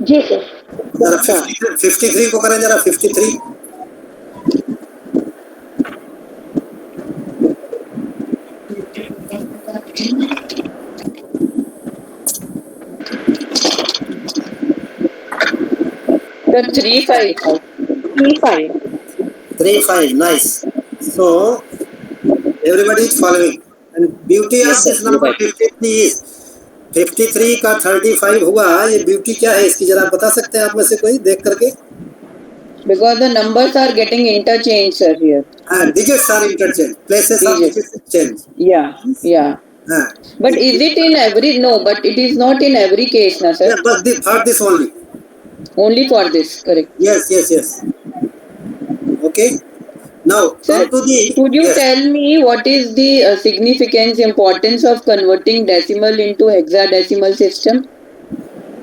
S8: जी sir.
S2: जरा 53 को करें, जरा 53.
S6: Sir, 3-5.
S8: 3-5.
S2: 3-5, nice. So everybody is following. And beauty of
S9: Yes, sir.
S2: this number 53 is 53 का 35 हुआ. ये ब्यूटी क्या है इसकी, जरा बता सकते हैं आप में से कोई देख करके?
S6: Because the numbers are getting interchanged, sir, here.
S2: Digits are interchanged, places of digits change.
S6: Yeah. But is it in every? No, but it is not in every case, na, sir.
S2: Yeah, but for this only.
S6: Only for this, correct.
S2: Yes. Okay. Now
S6: Sir,
S2: come to the.
S6: could you
S2: yes.
S6: tell me what is the significance, importance of converting decimal into hexadecimal system?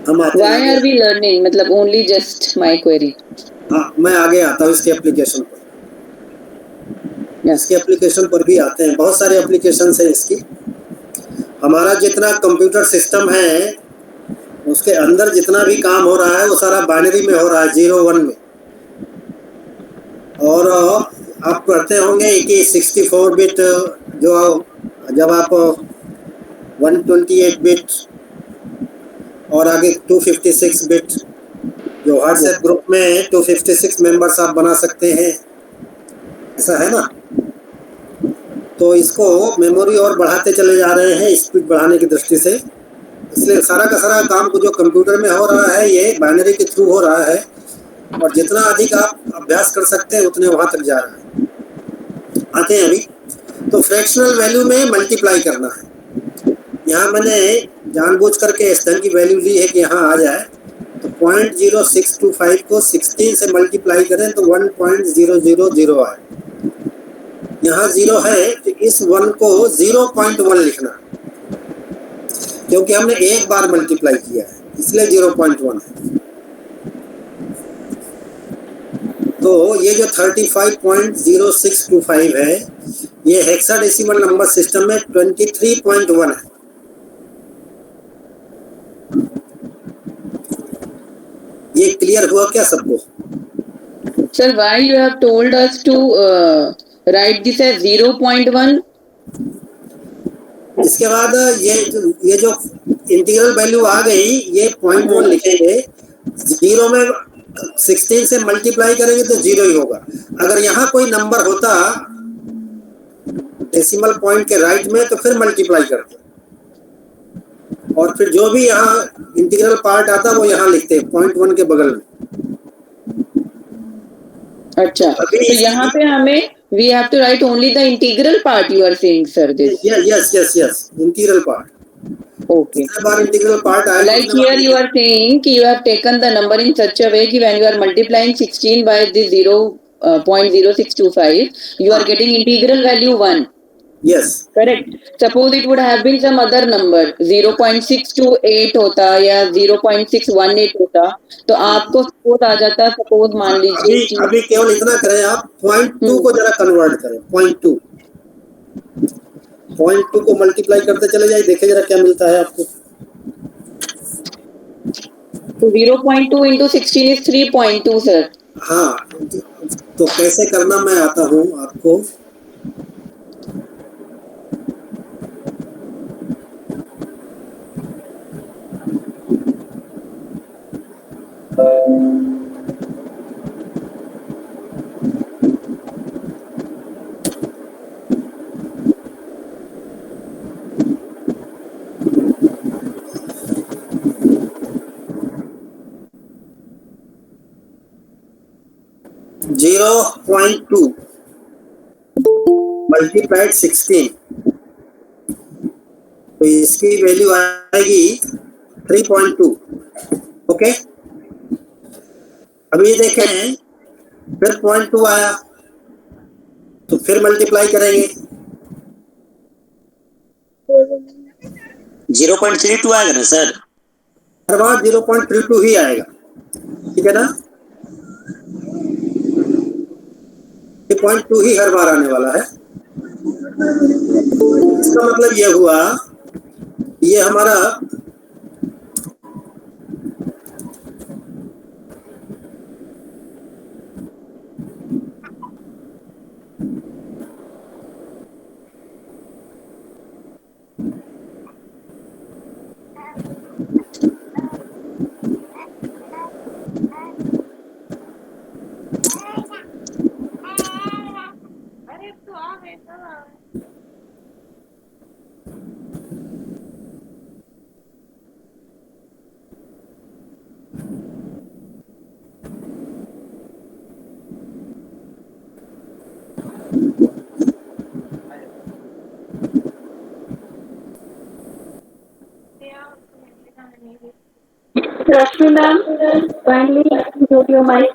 S2: हम आते
S6: Why
S2: हैं
S6: are we learning? मतलब only just my query.
S2: हाँ, मैं आगे आता हूँ इसके एप्लीकेशन पर.
S6: Yes.
S2: इसके एप्लीकेशन पर भी आते हैं, बहुत सारे एप्लीकेशन है इसकी. हमारा जितना कंप्यूटर सिस्टम है उसके अंदर जितना भी काम हो रहा है वो सारा बाइनरी में हो रहा है, 0-1 में. और आप पढ़ते होंगे कि 64 बिट जो जब आप 128 बिट और आगे 256 बिट, जो व्हाट्सएप ग्रुप में 256 मेंबर्स आप बना सकते हैं, ऐसा है ना. तो इसको मेमोरी और बढ़ाते चले जा रहे हैं स्पीड बढ़ाने की दृष्टि से. इसलिए सारा का सारा काम को जो कंप्यूटर में हो रहा है ये बाइनरी के थ्रू हो रहा है, और जितना अधिक आप अभ्यास कर सकते हैं उतने वहां तक जा रहा है. आते हैं अभी. तो फ्रैक्शनल वैल्यू में मल्टीप्लाई करना है. यहाँ मैंने जानबूझ करके इस धन की वैल्यू ली है कि यहाँ आ जाए. तो 0.0625 को 16 से मल्टीप्लाई करें तो 1.000 आए. यहाँ 0 है तो इस 1 को 0.1 लिखना, क्योंकि हमने एक बार मल्टीप्लाई किया है इसलिए 0.1 है. तो ये जो 35.0625 है ये हेक्साडेसिमल नंबर सिस्टम में 23.1 है. ये क्लियर हुआ क्या सबको?
S6: Sir, why you have told us to write this as 0.1?
S2: इसके बाद ये जो इंटीग्रल वैल्यू आ गई ये 0.1 लिखेंगे. 0 में 16 से मल्टीप्लाई करेंगे तो 0 ही होगा. अगर यहाँ कोई नंबर होता डेसिमल पॉइंट के राइट में तो फिर मल्टीप्लाई करते, और फिर जो भी यहाँ इंटीग्रल पार्ट आता वो यहाँ लिखते 0.1 के बगल में.
S6: अच्छा, तो यहाँ पे हमें we have to write only the integral part, you are saying, sir, this.
S2: Yes, integral part.
S6: Okay.
S2: Bar integral part आया.
S6: Like here you are saying कि you have taken the number in such a way कि when you are multiplying 16 by this 0.0625, you are getting integral value 1.
S2: Yes.
S6: Correct. Suppose it would have been some other number 0.628 होता या 0.618 होता तो आपको suppose आ जाता. Suppose मान लीजिए
S2: अभी केवल इतना करें आप 0.2 को जरा कन्वर्ट करें. 0.2 0.2 को मल्टीप्लाई करते चले जाइए, देखे जरा क्या मिलता है आपको।
S6: So 0.2 into 16 is 3.2, sir.
S2: हाँ, तो कैसे करना मैं आता हूँ आपको। जीरो 0.2 मल्टीप्लाइड 16, तो इसकी वैल्यू आएगी 3.2। ओके, अभी देखें फिर 0.2 आया तो फिर मल्टीप्लाई करेंगे,
S9: 0.32 आएगा ना सर?
S2: हर बार 0.32 ही आएगा, ठीक है ना। 3.2 ही हर बार आने वाला है। इसका मतलब ये हुआ, ये हमारा
S3: अरे तू आ गए कब आ गए?
S8: Rashmi ma'am, kindly mute your mic.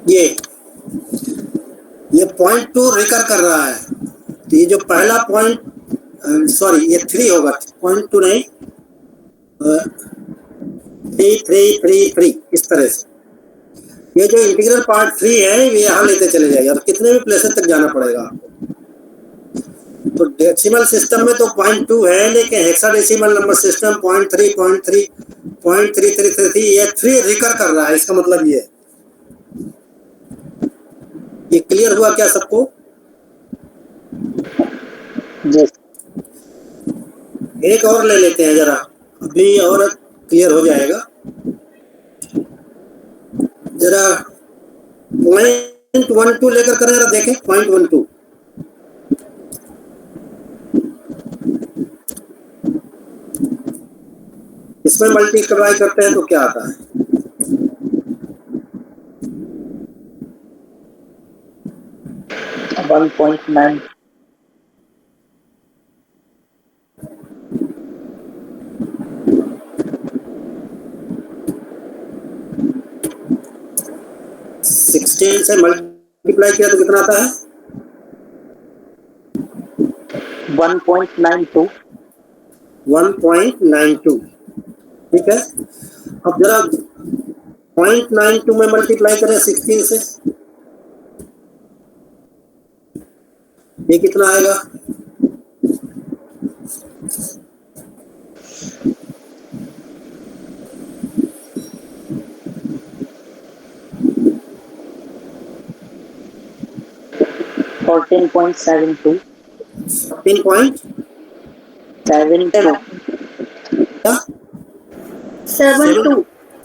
S2: ये 0.2 रिकर कर रहा है, तो ये जो पहला पॉइंट, सॉरी ये 3 होगा, 0.2 नहीं, 3 इस तरह से। ये जो इंटीग्रल पार्ट 3 है ये यहाँ लेते चले जाएगा, और कितने भी प्लेसेस तक जाना पड़ेगा आपको। तो डेसिमल सिस्टम में तो 0.2 है, लेकिन हेक्साडेसिमल नंबर सिस्टम 0.3 ये 3 रिकर कर रहा है। इसका मतलब ये क्लियर हुआ क्या सबको? एक और ले लेते हैं जरा, अभी और क्लियर हो जाएगा। जरा 0.12 लेकर करें, जरा देखें 0.12। इसमें मल्टीप्लाई करते हैं तो क्या आता है?
S9: वन 1.9।
S2: सिक्सटीन से मल्टीप्लाई किया तो कितना आता है?
S9: 1.92।
S2: 1.92, ठीक है। अब जरा 0.92 में मल्टीप्लाई करें 16 से, ये कितना आएगा?
S9: Fourteen point seven to.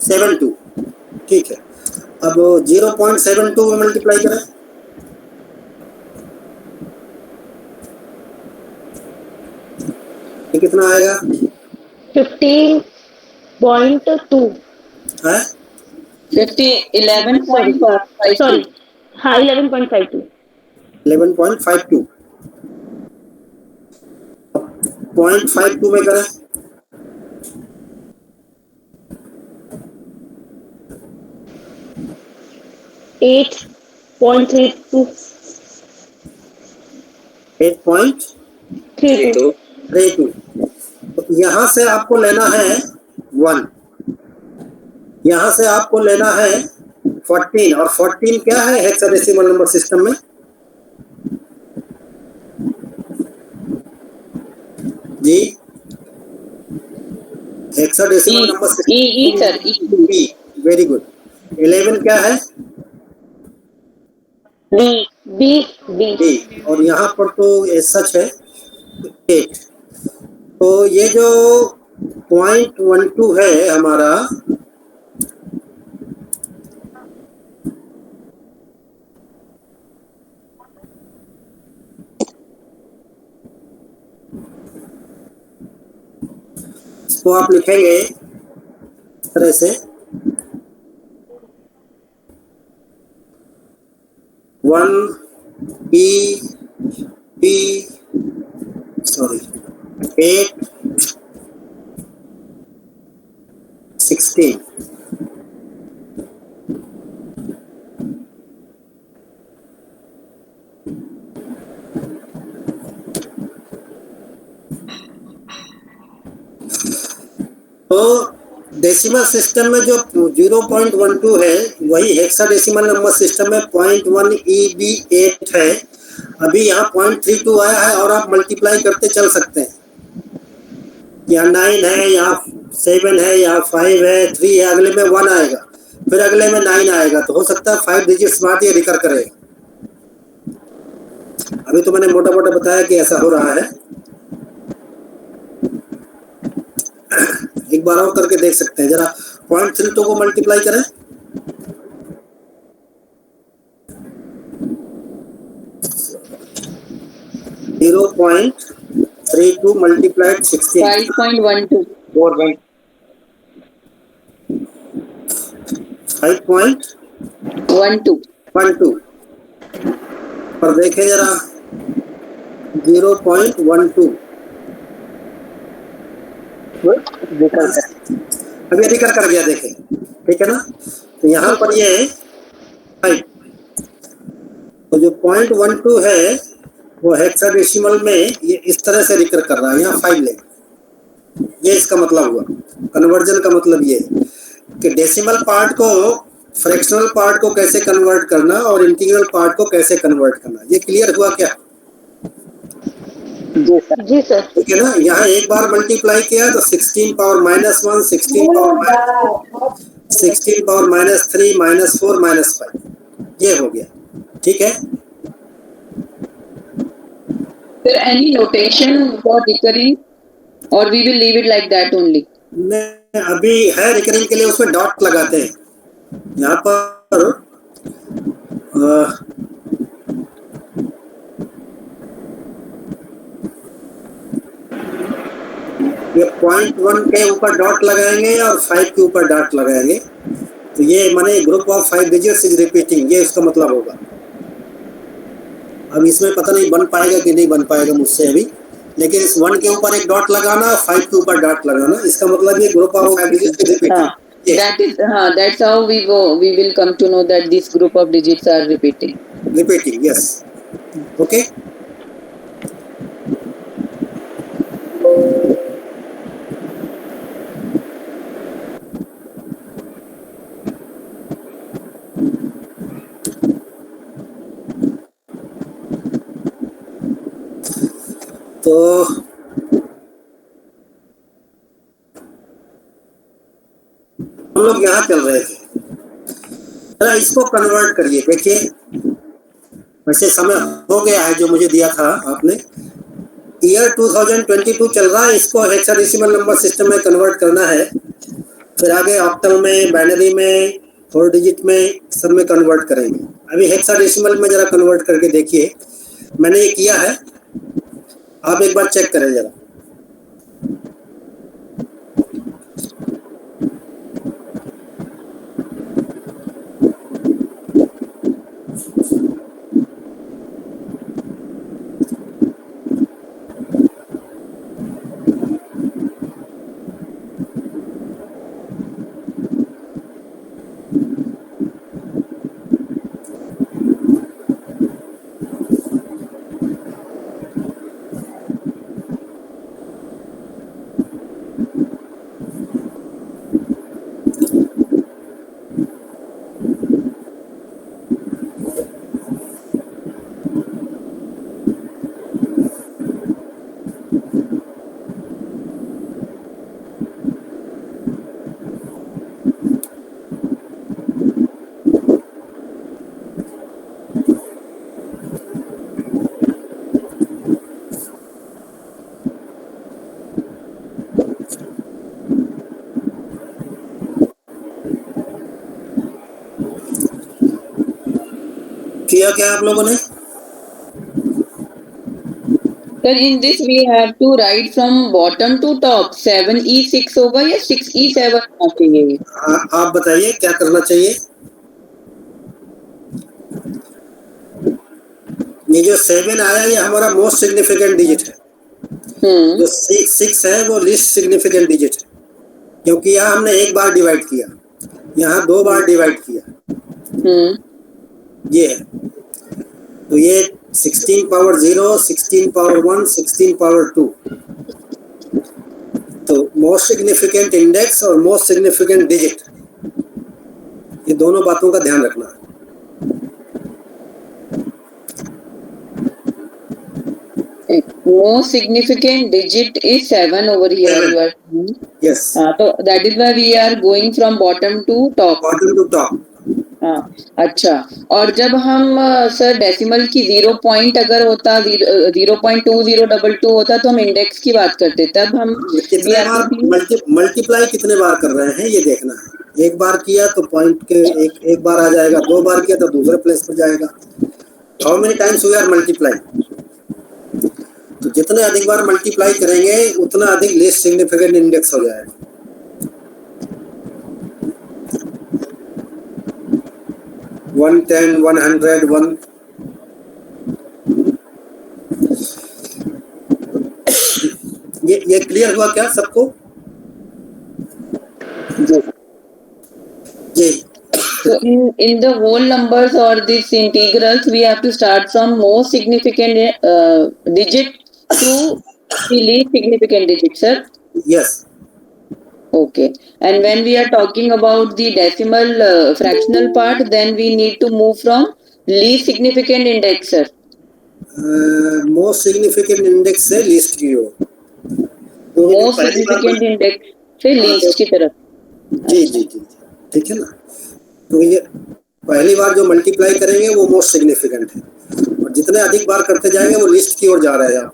S2: 72, ठीक है। अब 0.72 में मल्टीप्लाई करें, ये कितना आएगा?
S8: 15.2
S2: है
S6: 11.5.
S8: सॉरी, हाँ 11.52।
S2: 11.52, 0.52 में करें,
S8: एट पॉइंट
S2: 8.32, तो यहाँ से आपको लेना है 1, यहाँ से आपको लेना है 14, और 14 क्या है हेक्साडेसिमल नंबर सिस्टम में? जी, hexadecimal number system
S6: E sir,
S2: E, very good. 11 क्या है? B, और यहाँ पर तो सच है 8। तो ये जो 0.12 है हमारा, इसको आप लिखेंगे इस तरह से 8 16। तो डेसिमल सिस्टम में जो 0.12 है वही हेक्साडेसिमल नंबर सिस्टम में 0.1 EB8 है। अभी यहाँ 0.32 आया है और आप मल्टीप्लाई करते चल सकते हैं। यहाँ 9 है, यहाँ 7 है, यहाँ 5 है, 3 है, अगले में 1 आएगा, फिर अगले में 9 आएगा। तो हो सकता है 5 डिजिट्स बाद ये रिकर करेगा। अभी तो मैंने मोटा मोटा बताया कि ऐसा हो रहा है। एक बार और करके देख सकते हैं, जरा 0.32 को मल्टीप्लाई करें। जीरो 0.32 मल्टीप्लाइड 16
S6: 5.12
S2: 5.12 पर देखें जरा 0.12 अभी अधिकार कर गया, देखें, ठीक है ना। तो यहाँ पर ये 5, तो जो 0.12 है वो हेक्साडेसिमल में ये इस तरह से रिकर कर रहा है, यहाँ 5 ले। ये इसका मतलब हुआ, कन्वर्जन का मतलब ये है कि डेसिमल पार्ट को फ्रैक्शनल पार्ट को कैसे कन्वर्ट करना और इंटीग्रल पार्ट को कैसे कन्वर्ट करना। ये क्लियर हुआ क्या?
S6: जी सर।
S2: ठीक है ना। यहाँ एक बार मल्टीप्लाई किया तो 16 पावर -1, 16 पावर -3, -4, -5 ये हो गया, ठीक है।
S6: Sir, any notation for recurring or we will leave it like that only?
S2: नहीं, अभी है रिकरिंग के लिए उसमें डॉट लगाते हैं। यहाँ पर ये 0.1 के ऊपर डॉट लगाएंगे और 5 के ऊपर डॉट लगाएंगे, तो ये माने group of 5 digits is repeating, ये इसका मतलब होगा। अब इसमें पता नहीं बन पाएगा कि नहीं बन पाएगा मुझसे अभी, लेकिन इस 1 के ऊपर एक डॉट लगाना, 5 के ऊपर डॉट लगाना, इसका मतलब ये group of 5 digits is repeating.
S6: That's how we will come to know that this group of digits are repeating.
S2: Yes. Okay. तो हम लोग यहाँ चल रहे थे, जरा इसको कन्वर्ट करिए। देखिए वैसे समय हो गया है जो मुझे दिया था आपने, ईयर 2022 चल रहा है, इसको हेक्साडेसिमल नंबर सिस्टम में कन्वर्ट करना है, फिर आगे ऑक्टल में, बाइनरी में, 4 डिजिट में, सब में कन्वर्ट करेंगे। अभी हेक्साडेसिमल में जरा कन्वर्ट करके देखिए, मैंने ये किया है, आप एक बार चेक करें जरा। किया क्या आप लोगों ने?
S6: Sir, in this we have to write from bottom to top. 7E6 होगा या 6E7 होना चाहिए?
S2: आप बताइए क्या करना चाहिए? ये जो 7 आया ये हमारा मोस्ट सिग्निफिकेंट डिजिट है। जो 6 है वो लीस्ट सिग्निफिकेंट डिजिट है, क्योंकि यहाँ हमने एक बार डिवाइड किया, यहाँ 2 बार डिवाइड किया। ये है, तो ये 16 पावर 0, 16 पावर 1, 16 पावर 2। तो मोस्ट सिग्निफिकेंट इंडेक्स और मोस्ट सिग्निफिकेंट डिजिट, ये दोनों बातों का ध्यान रखना है।
S6: Most significant digit is 7 over here.
S2: 7.
S6: You are saying.
S2: Yes.
S6: So that is why we are going from bottom to top.
S2: Bottom to top.
S6: अच्छा, और जब हम सर डेसिमल की 0 पॉइंट अगर होता 0.2022 होता तो हम इंडेक्स की बात करते, तब हम
S2: कितने बार मल्टीप्लाई कितने बार कर रहे हैं ये देखना है। एक बार किया तो पॉइंट के एक बार आ जाएगा, 2 बार किया तो दूसरे प्लेस पर जाएगा। How many times we are multiply? तो जितने अधिक बार मल्टीप्लाई करेंगे उतना अधिक लीस्ट सिग्निफिकेंट इंडेक्स हो जाएगा। वन 10, 100, 1 ये क्लियर हुआ क्या सबको? जी।
S6: So in the whole numbers or these integrals, we have to start from most significant digit to the least significant digit, sir.
S2: Yes.
S6: Okay. And when we are talking about the decimal fractional part, then we need to move from least significant index, sir.
S2: Most significant index से least की ओर।
S6: Most significant index से least की तरफ।
S2: जी जी जी, ठीक है ना। तो ये पहली बार जो मल्टीप्लाई करेंगे वो मोस्ट सिग्निफिकेंट है, और जितने अधिक बार करते जाएंगे वो लिस्ट की ओर जा रहे हैं आप।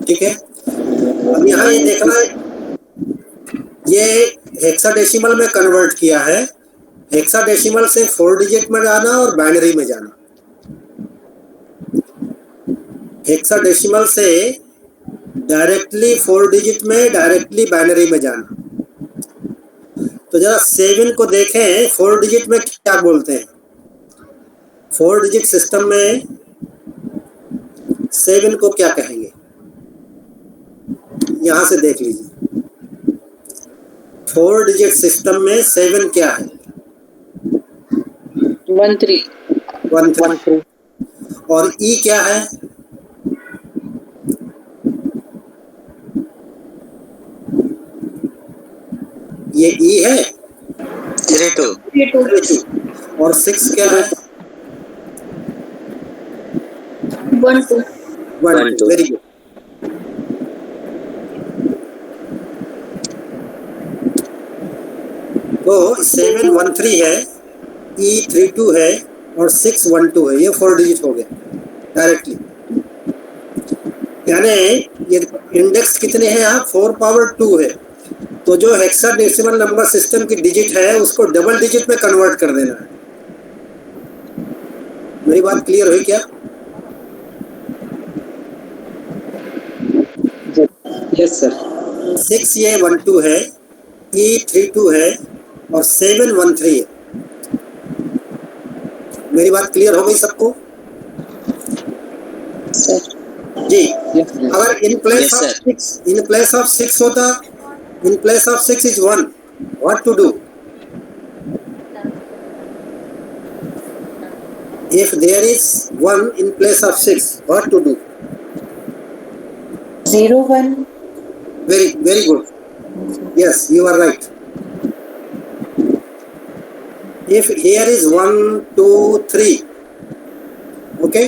S2: ठीक है। अब यहाँ ये देखना है, ये हेक्साडेसिमल में कन्वर्ट किया है। हेक्साडेसिमल से 4 डिजिट में जाना और बाइनरी में जाना। हेक्साडेसिमल से डायरेक्टली 4 डिजिट में, डायरेक्टली बाइनरी में जाना। तो जरा 7 को देखें, 4 डिजिट में क्या बोलते हैं? 4 डिजिट सिस्टम में 7 को क्या कहेंगे? यहां से देख लीजिए। 4 डिजिट सिस्टम में 7 क्या है?
S6: 13।
S2: और ई क्या है? ये ई है 32। और 6 क्या है?
S1: 12।
S2: Very good. तो 7 13 है, ई 32 है और 6 12 है। ये 4 डिजिट हो गया डायरेक्टली। यानी ये इंडेक्स कितने हैं यहाँ? 4 पावर 2 है। तो जो हेक्साडेसिमल नंबर सिस्टम की डिजिट है उसको डबल डिजिट में कन्वर्ट कर देना है। मेरी बात क्लियर हुई क्या?
S9: Yes sir.
S2: 6 ये 12 है, ई 32 है और 7 13 है। मेरी बात क्लियर हो गई सबको? जी। अगर इन प्लेस ऑफ 6 होता, in place of 6 is 1, what to do? If there is 1 in place of 6, what to do?
S8: 0 1.
S2: Very good. Yes, you are right. If here is 1 2 3, okay,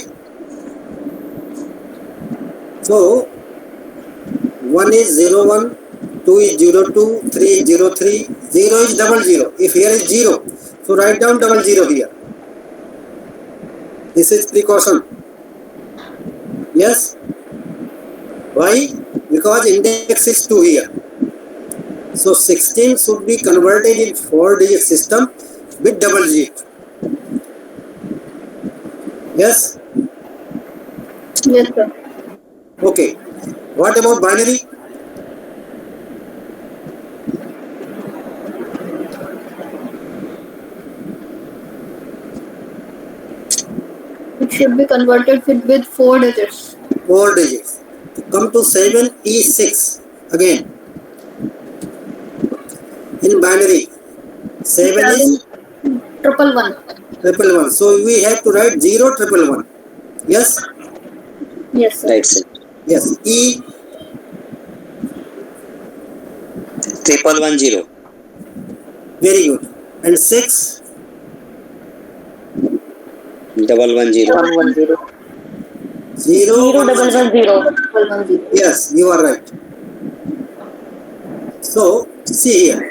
S2: so 1 is 0 1, 2 is 0 2, 3 is 0 3, 0 is 00. If here is 0, so write down 00 here. This is precaution. Yes. Why? Because index is 2 here. So 16 should be converted in 4 digit system with double digit. Yes?
S1: Yes, sir.
S2: Okay. What about binary?
S1: It should be converted with 4 digits.
S2: 4 digits. Come to 7E6 again. In binary, 7 is
S1: Triple one.
S2: triple one. So we have to write 0 triple 1. Yes?
S1: Yes, sir.
S9: Right, sir.
S2: Yes. E
S9: 1110.
S2: very good. And 6
S9: 110.
S8: 110.
S2: 0
S8: 110.
S1: 110.
S2: Yes, you are right. So see here.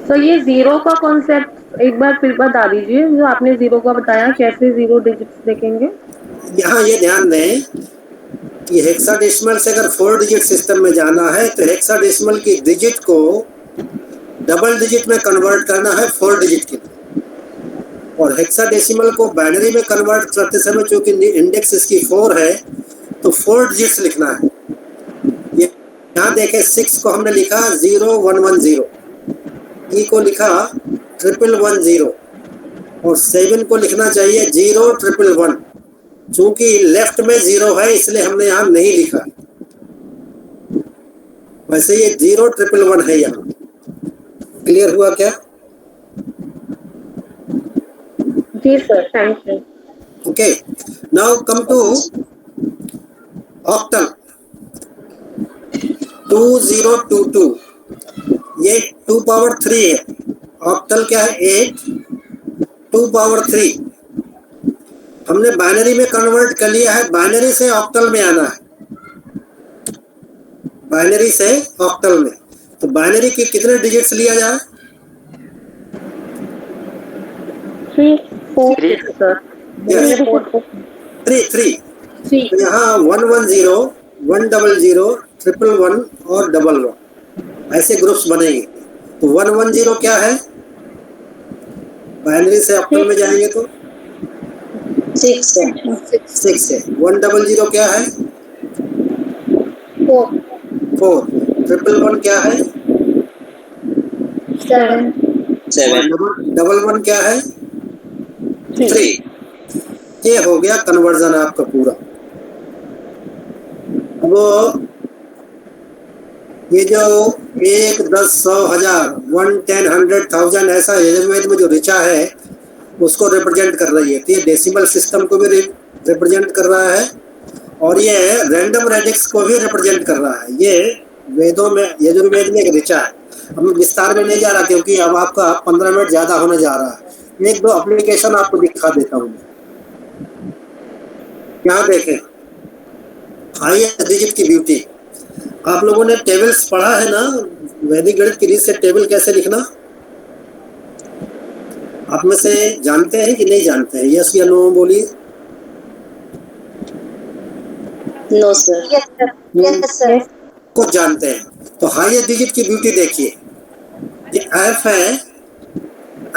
S3: तो ये zero का concept एक बार फिर बता दीजिए, जो आपने zero का बताया, कैसे जीरो डिजिट्स देखेंगे?
S2: यहाँ ये ध्यान दें कि हेक्साडेसिमल से अगर 4 डिजिट सिस्टम में जाना है तो हेक्साडेसिमल की डिजिट को डबल डिजिट में कन्वर्ट करना है 4 डिजिट के लिए, और हेक्साडेसिमल को बाइनरी में कन्वर्ट करते समय चूंकि इंडेक्स इसकी 4 है तो 4 डिजिट्स लिखना है। ये यहाँ देखें 6 को हमने लिखा 0110, ई को लिखा 1110 और 7 को लिखना चाहिए 0111। चूंकि लेफ्ट में 0 है इसलिए हमने यहाँ नहीं लिखा, वैसे ये 0111 है यहाँ। क्लियर हुआ क्या?
S3: जी sir, thank you.
S2: Okay, now come to octal 2022। ये 2 पावर 3 है। ऑक्टल क्या है? 8 2 पावर 3। हमने बाइनरी में कन्वर्ट कर लिया है, बाइनरी से ऑक्टल में आना है, बाइनरी से ऑक्टल में। तो बाइनरी के कितने डिजिट्स लिया जाए?
S3: 3 4 सर।
S2: 3 तो यहाँ 110 100 111 और 11 ऐसे ग्रुप्स बनेंगे। तो 110 क्या है? बाइनरी से ऑक्टल में जाएंगे तो
S8: 6 है।
S2: 6 है। 100 क्या है?
S1: 4.
S2: 4। 111 क्या है?
S1: 7.
S9: 7.
S2: 11 क्या है? 3। ये हो गया कन्वर्जन आपका पूरा। अब ये जो 1 10 100 1000 1 10 100 1000 ऐसा यजुर्वेद में जो ऋचा है उसको रिप्रेजेंट कर रही है। तो ये डेसिमल सिस्टम को भी रिप्रेजेंट कर रहा है और ये रैंडम रेडिक्स को भी रिप्रेजेंट कर रहा है। ये वेदों में, यजुर्वेद में एक ऋचा है। अब मैं विस्तार में नहीं जा रहा क्योंकि अब आपका 15 मिनट ज़्यादा होने जा रहा है। 1 2 एप्लीकेशन आपको दिखा देता हूँ। यहाँ देखें हाईएस्ट डिजिट की ब्यूटी। आप लोगों ने टेबल्स पढ़ा है ना, वैदिक गणित की रीत से टेबल कैसे लिखना? आप में से जानते हैं कि नहीं जानते हैं? यस या नो बोलिए।
S8: No sir. Yes sir.
S2: कुछ जानते हैं तो हाईएस्ट डिजिट की ब्यूटी देखिए। ये एफ है,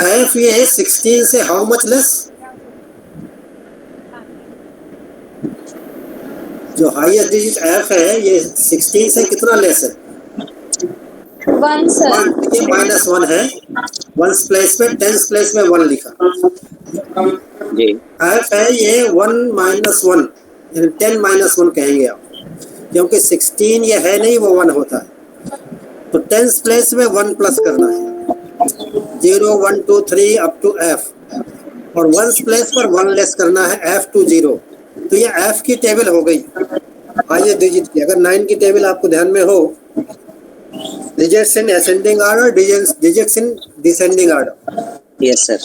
S2: एफ ये 16 से हाउ मच लेस? जो हाईएस्ट डिजिट एफ है ये 16 से कितना लेस है?
S8: 1 सर।
S2: ये -1 है। 1 प्लेस में 10 प्लेस में 1 लिखा।
S9: जी।
S2: एफ है ये 1 -1 यानी 10 -1 कहेंगे आप, क्योंकि 16 ये है नहीं, वो 1 होता है। तो 10 प्लेस में 1 प्लस करना है, 0 1 2 3 अप टू एफ, और 1 प्लेस पर 1 लेस करना है एफ टू 0। तो ये एफ की टेबल हो गई हाईएस्ट डिजिट की। अगर 9 की टेबल आपको ध्यान में हो, digits in ascending order, digits in descending order.
S9: Yes sir.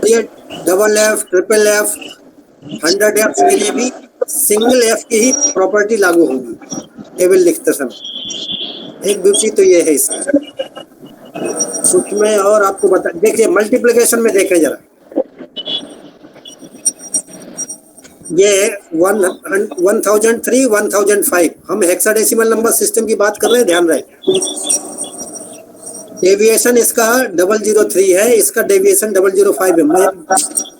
S2: ये double F, triple F, 100 F के लिए भी सिंगल एफ की ही प्रॉपर्टी लागू होगी टेबल लिखते समय। एक ब्यूटी तो ये है इसका। सूत्र में और आपको बता, देखिए मल्टीप्लिकेशन में देखें जरा, ये 1003 1005। हम हेक्साडेसिमल नंबर सिस्टम की बात कर रहे हैं, ध्यान रहे। डेविएशन इसका 003 है, इसका डेविएशन 005 है।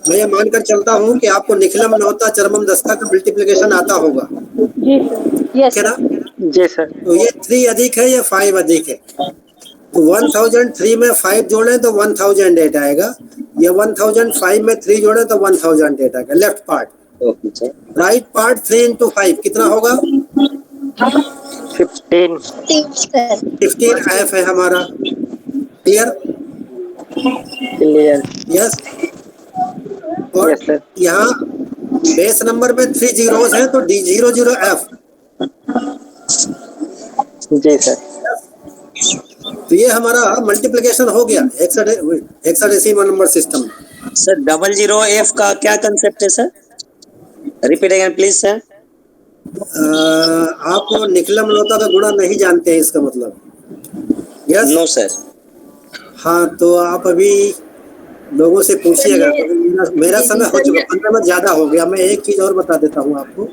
S2: मैं ये मानकर चलता हूँ कि आपको निखिलम नवता चरमम दस्ता का मल्टीप्लिकेशन आता होगा।
S8: जी सर। यस
S2: ना?
S3: जी सर।
S2: तो ये 3 अधिक है, ये 5 अधिक है। तो 1003 में 5 जोड़े तो 1008 आएगा। ये 1005 में 3 जोड़े तो 1008 आएगा। Left part.
S9: Okay sir.
S2: Right part 3 into 5 कितना होगा?
S3: 15
S2: 15 है हमारा। क्लियर?
S3: क्लियर।
S2: यस। और
S3: यस सर।
S2: यहाँ बेस नंबर में 3 जीरोस हैं तो D00F।
S3: जी सर।
S2: तो ये हमारा मल्टीप्लिकेशन हो गया hexadecimal number system.
S9: Sir 00F का क्या कंसेप्ट है sir? Repeat again please sir.
S2: आप निखिलम नवता का गुणा नहीं जानते हैं इसका मतलब? यस।
S9: No sir.
S2: हाँ, तो आप अभी लोगों से पूछिएगा। मेरा समय हो चुका, 15 मिनट ज्यादा हो गया। मैं एक चीज और बता देता हूँ आपको।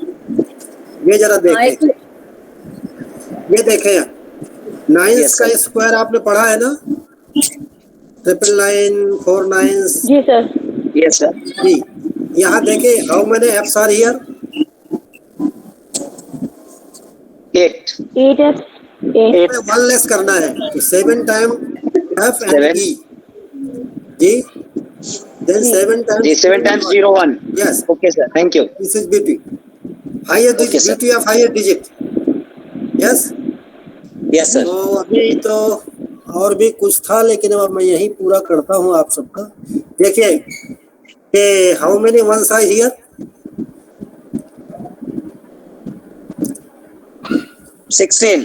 S2: ये जरा देखें, ये देखें 9 का स्क्वायर आपने पढ़ा है ना? 999 4 9।
S8: जी सर।
S9: Yes sir.
S2: जी, यहाँ देखें how many Fs are here?
S9: 8
S2: 1 less करना है तो 7 टाइम एफ एंड ई। जी, then 7 times
S9: जी 7 times 01।
S2: yes,
S9: okay sir, thank you.
S2: this is beauty, higher
S9: Okay, sir.
S2: beauty of higher digit। yes,
S9: yes sir.
S2: तो अभी तो और भी कुछ था लेकिन अब मैं यही पूरा करता हूँ आप सबका। देखिए कि how many ones are here?
S9: 16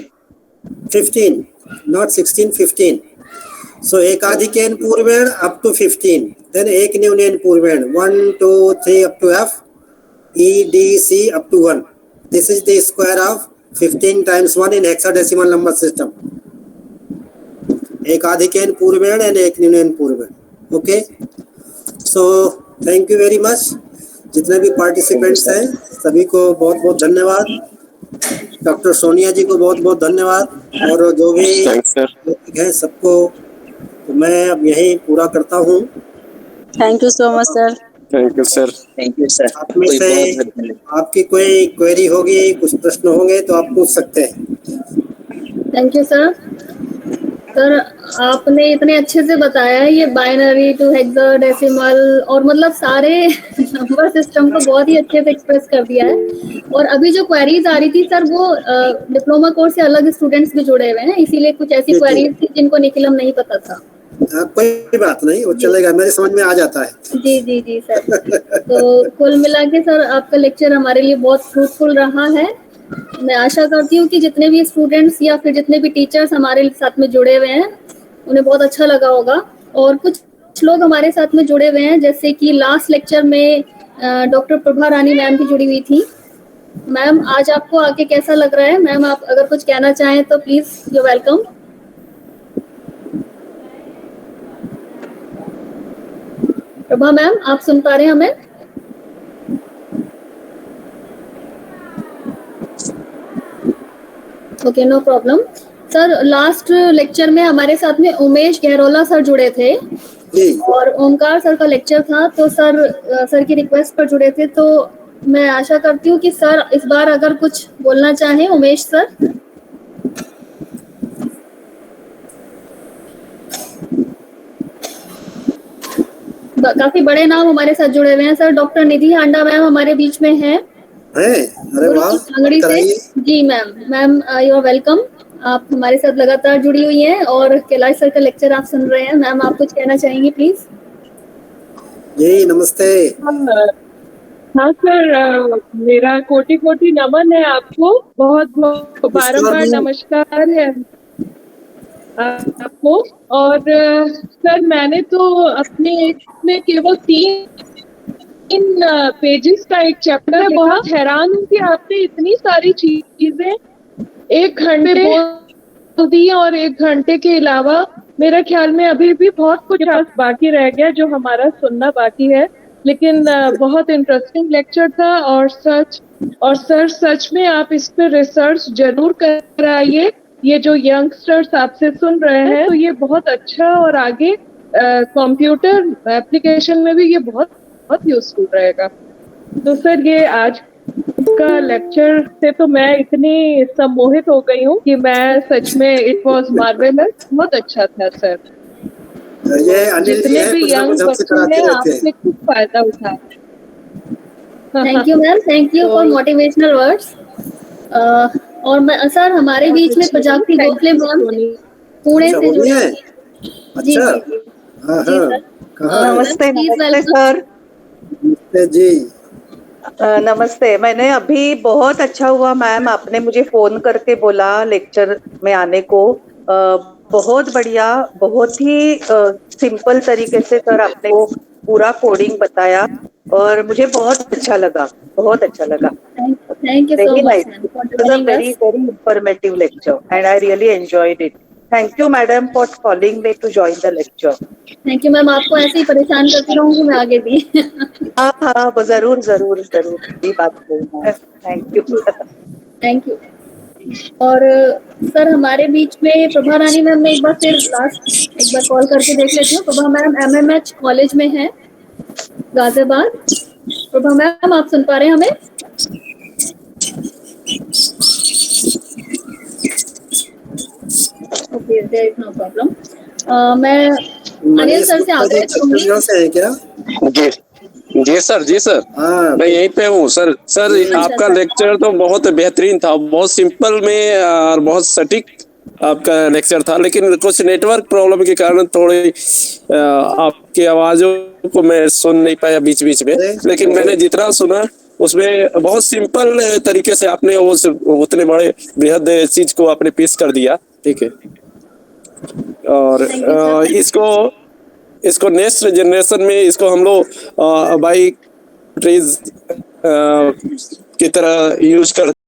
S2: 15, not 16, 15। So एक आधिकेन पूर्वेण up to 15, then एक न्यूनेन पूर्वेण 1 2 3 up to F, E D C up to 1। This is the square of 15 times 1 in hexadecimal number system। एक आधिकेन पूर्वेण and एक न्यूनेन पूर्वेण। Okay, so thank you very much. जितने भी पार्टिसिपेंट्स हैं सभी को बहुत बहुत धन्यवाद। डॉक्टर सोनिया जी को बहुत बहुत धन्यवाद, और जो भी हैं सबको। तो मैं अब यही पूरा करता हूँ।
S8: Thank you so much sir.
S9: Thank you sir. Thank you sir.
S2: आप में से आपकी कोई क्वेरी होगी, कुछ प्रश्न होंगे तो आप पूछ सकते हैं।
S1: Thank you sir. सर आपने इतने अच्छे से बताया ये बाइनरी टू हेक्साडेसिमल और मतलब सारे नंबर सिस्टम को बहुत ही अच्छे से एक्सप्रेस कर दिया है। और अभी जो क्वेरीज आ रही थी सर वो डिप्लोमा कोर्स से अलग स्टूडेंट्स भी जुड़े हुए हैं, इसीलिए कुछ ऐसी क्वेरीज थी जिनको निखिलम नहीं पता था।
S2: कोई बात नहीं, वो चलेगा, मेरे समझ में आ जाता है।
S1: जी जी जी सर। तो कुल मिला के सर आपका लेक्चर हमारे लिए बहुत फ्रूटफुल रहा है। मैं आशा करती हूँ कि जितने भी स्टूडेंट्स या फिर जितने भी टीचर्स हमारे साथ में जुड़े हुए हैं उन्हें बहुत अच्छा लगा होगा। और कुछ लोग हमारे साथ में जुड़े हुए हैं, जैसे कि लास्ट लेक्चर में डॉक्टर प्रभा रानी मैम भी जुड़ी हुई थी। मैम आज आपको आके कैसा लग रहा है? मैम आप अगर कुछ कहना चाहें तो please you welcome. Prabha ma'am आप सुन पा रहे हैं हमें? Okay, no problem. Sir last lecture में हमारे साथ में उमेश गहरोला सर जुड़े थे और ओमकार सर का लेक्चर था, तो सर की रिक्वेस्ट पर जुड़े थे। तो मैं आशा करती हूँ कि सर इस बार अगर कुछ बोलना चाहें। उमेश सर काफी बड़े नाम हमारे साथ जुड़े हुए हैं सर। डॉक्टर निधि हांडा मैम हमारे बीच में हैं।
S2: अरे वाह,
S1: से जी मैम यू आर वेलकम। आप हमारे साथ लगातार जुड़ी हुई हैं और कैलाश सर का लेक्चर आप सुन रहे हैं। मैम आप कुछ कहना चाहेंगी प्लीज?
S2: जी नमस्ते।
S10: हाँ सर, मेरा कोटि कोटि नमन है आपको, बहुत बहुत बारंबार नमस्कार है आपको। और सर मैंने तो अपने इसमें केवल 3 पेजेस का एक चैप्टर, बहुत हैरान हूँ कि आपने इतनी सारी चीजें 1 घंटे बोल दी और 1 घंटे के अलावा मेरे ख्याल में अभी भी बहुत कुछ बाकी रह गया जो हमारा सुनना बाकी है। लेकिन बहुत इंटरेस्टिंग लेक्चर था और सर सच में आप इस पे रिसर्च जरूर कराइए ये जो यंगस्टर्स आपसे सुन रहे हैं तो ये बहुत अच्छा और आगे कंप्यूटर एप्लीकेशन में भी ये बहुत बहुत यूजफुल रहेगा। तो सर ये आज का लेक्चर से तो मैं इतनी सम्मोहित हो गई हूँ कि मैं सच में इट वाज मार्वेलस, बहुत अच्छा था सर।
S2: ये अनिल जी
S10: जितने
S2: है,
S10: भी
S2: कुछ ना
S10: यंग
S2: कुछ हमसे
S10: बच्चे
S2: कराते
S10: हैं
S2: रहते हैं।
S10: आपसे खूब फायदा उठाए।
S1: Thank you ma'am, thank you for motivational words. और सर हमारे बीच में प्रजापति गोखले मैम पुणे
S2: अच्छा,
S1: से
S2: वो भी
S1: जुड़े
S2: है?
S1: हैं। जी
S2: अच्छा,
S1: जी जी
S2: हाँ
S1: जी
S2: हाँ,
S1: सर।
S2: कहाँ है?
S11: नमस्ते
S1: प्लीज
S11: नमस्ते
S1: वेलकम।
S11: सर।
S2: नमस्ते जी।
S11: नमस्ते। मैंने अभी बहुत अच्छा हुआ मैम आपने मुझे फोन करके बोला लेक्चर में आने को। बहुत बढ़िया, बहुत ही सिंपल तरीके से सर आपने वो पूरा कोडिंग बताया और मुझे बहुत अच्छा लगा, बहुत अच्छा लगा।
S1: Thank you so
S11: Very
S1: much
S11: nice.
S1: Ma'am for
S11: It was a
S1: joining
S11: very
S1: us.
S11: very informative lecture and I really enjoyed it. Thank you madam for calling me to join the lecture.
S1: Thank you ma'am, आपको ऐसे ही परेशान करती रहूंगी मैं आगे भी।
S11: हाँ हाँ, वो जरूर जरूर जरूर, ये बात है। Thank you.
S1: Thank you. और सर हमारे बीच में प्रभा रानी मैम, मैं एक बार फिर लास्ट एक बार कॉल करके देख लेती हूँ। प्रभा मैम MMH कॉलेज में है गाजियाबाद। प्रभा मैम आप सुन पा रहे हैं हमें? Okay, there is no problem. मैं अनिल
S2: मनीष
S1: सर से
S2: गुप्ता जी
S1: आग्रह करूंगी।
S2: छत्तीसगढ़ से हैं क्या?
S12: जी जी सर, जी सर,
S2: हाँ,
S12: मैं यहीं पे हूँ सर। सर
S1: अच्छा
S12: आपका
S1: सर।
S12: लेक्चर तो बहुत बेहतरीन था, बहुत सिंपल में और बहुत सटीक आपका लेक्चर था, लेकिन कुछ नेटवर्क प्रॉब्लम के कारण थोड़ी आपकी आवाज़ों को मैं सुन नहीं पाया बीच बीच में, लेकिन मैंने जितना सुना उसमें बहुत सिंपल तरीके से आपने उतने बड़े बृहद चीज को आपने पेश कर दिया। ठीक है, और इसको नेक्स्ट जनरेशन में इसको हम लोग बाई ट्रीज की तरह यूज कर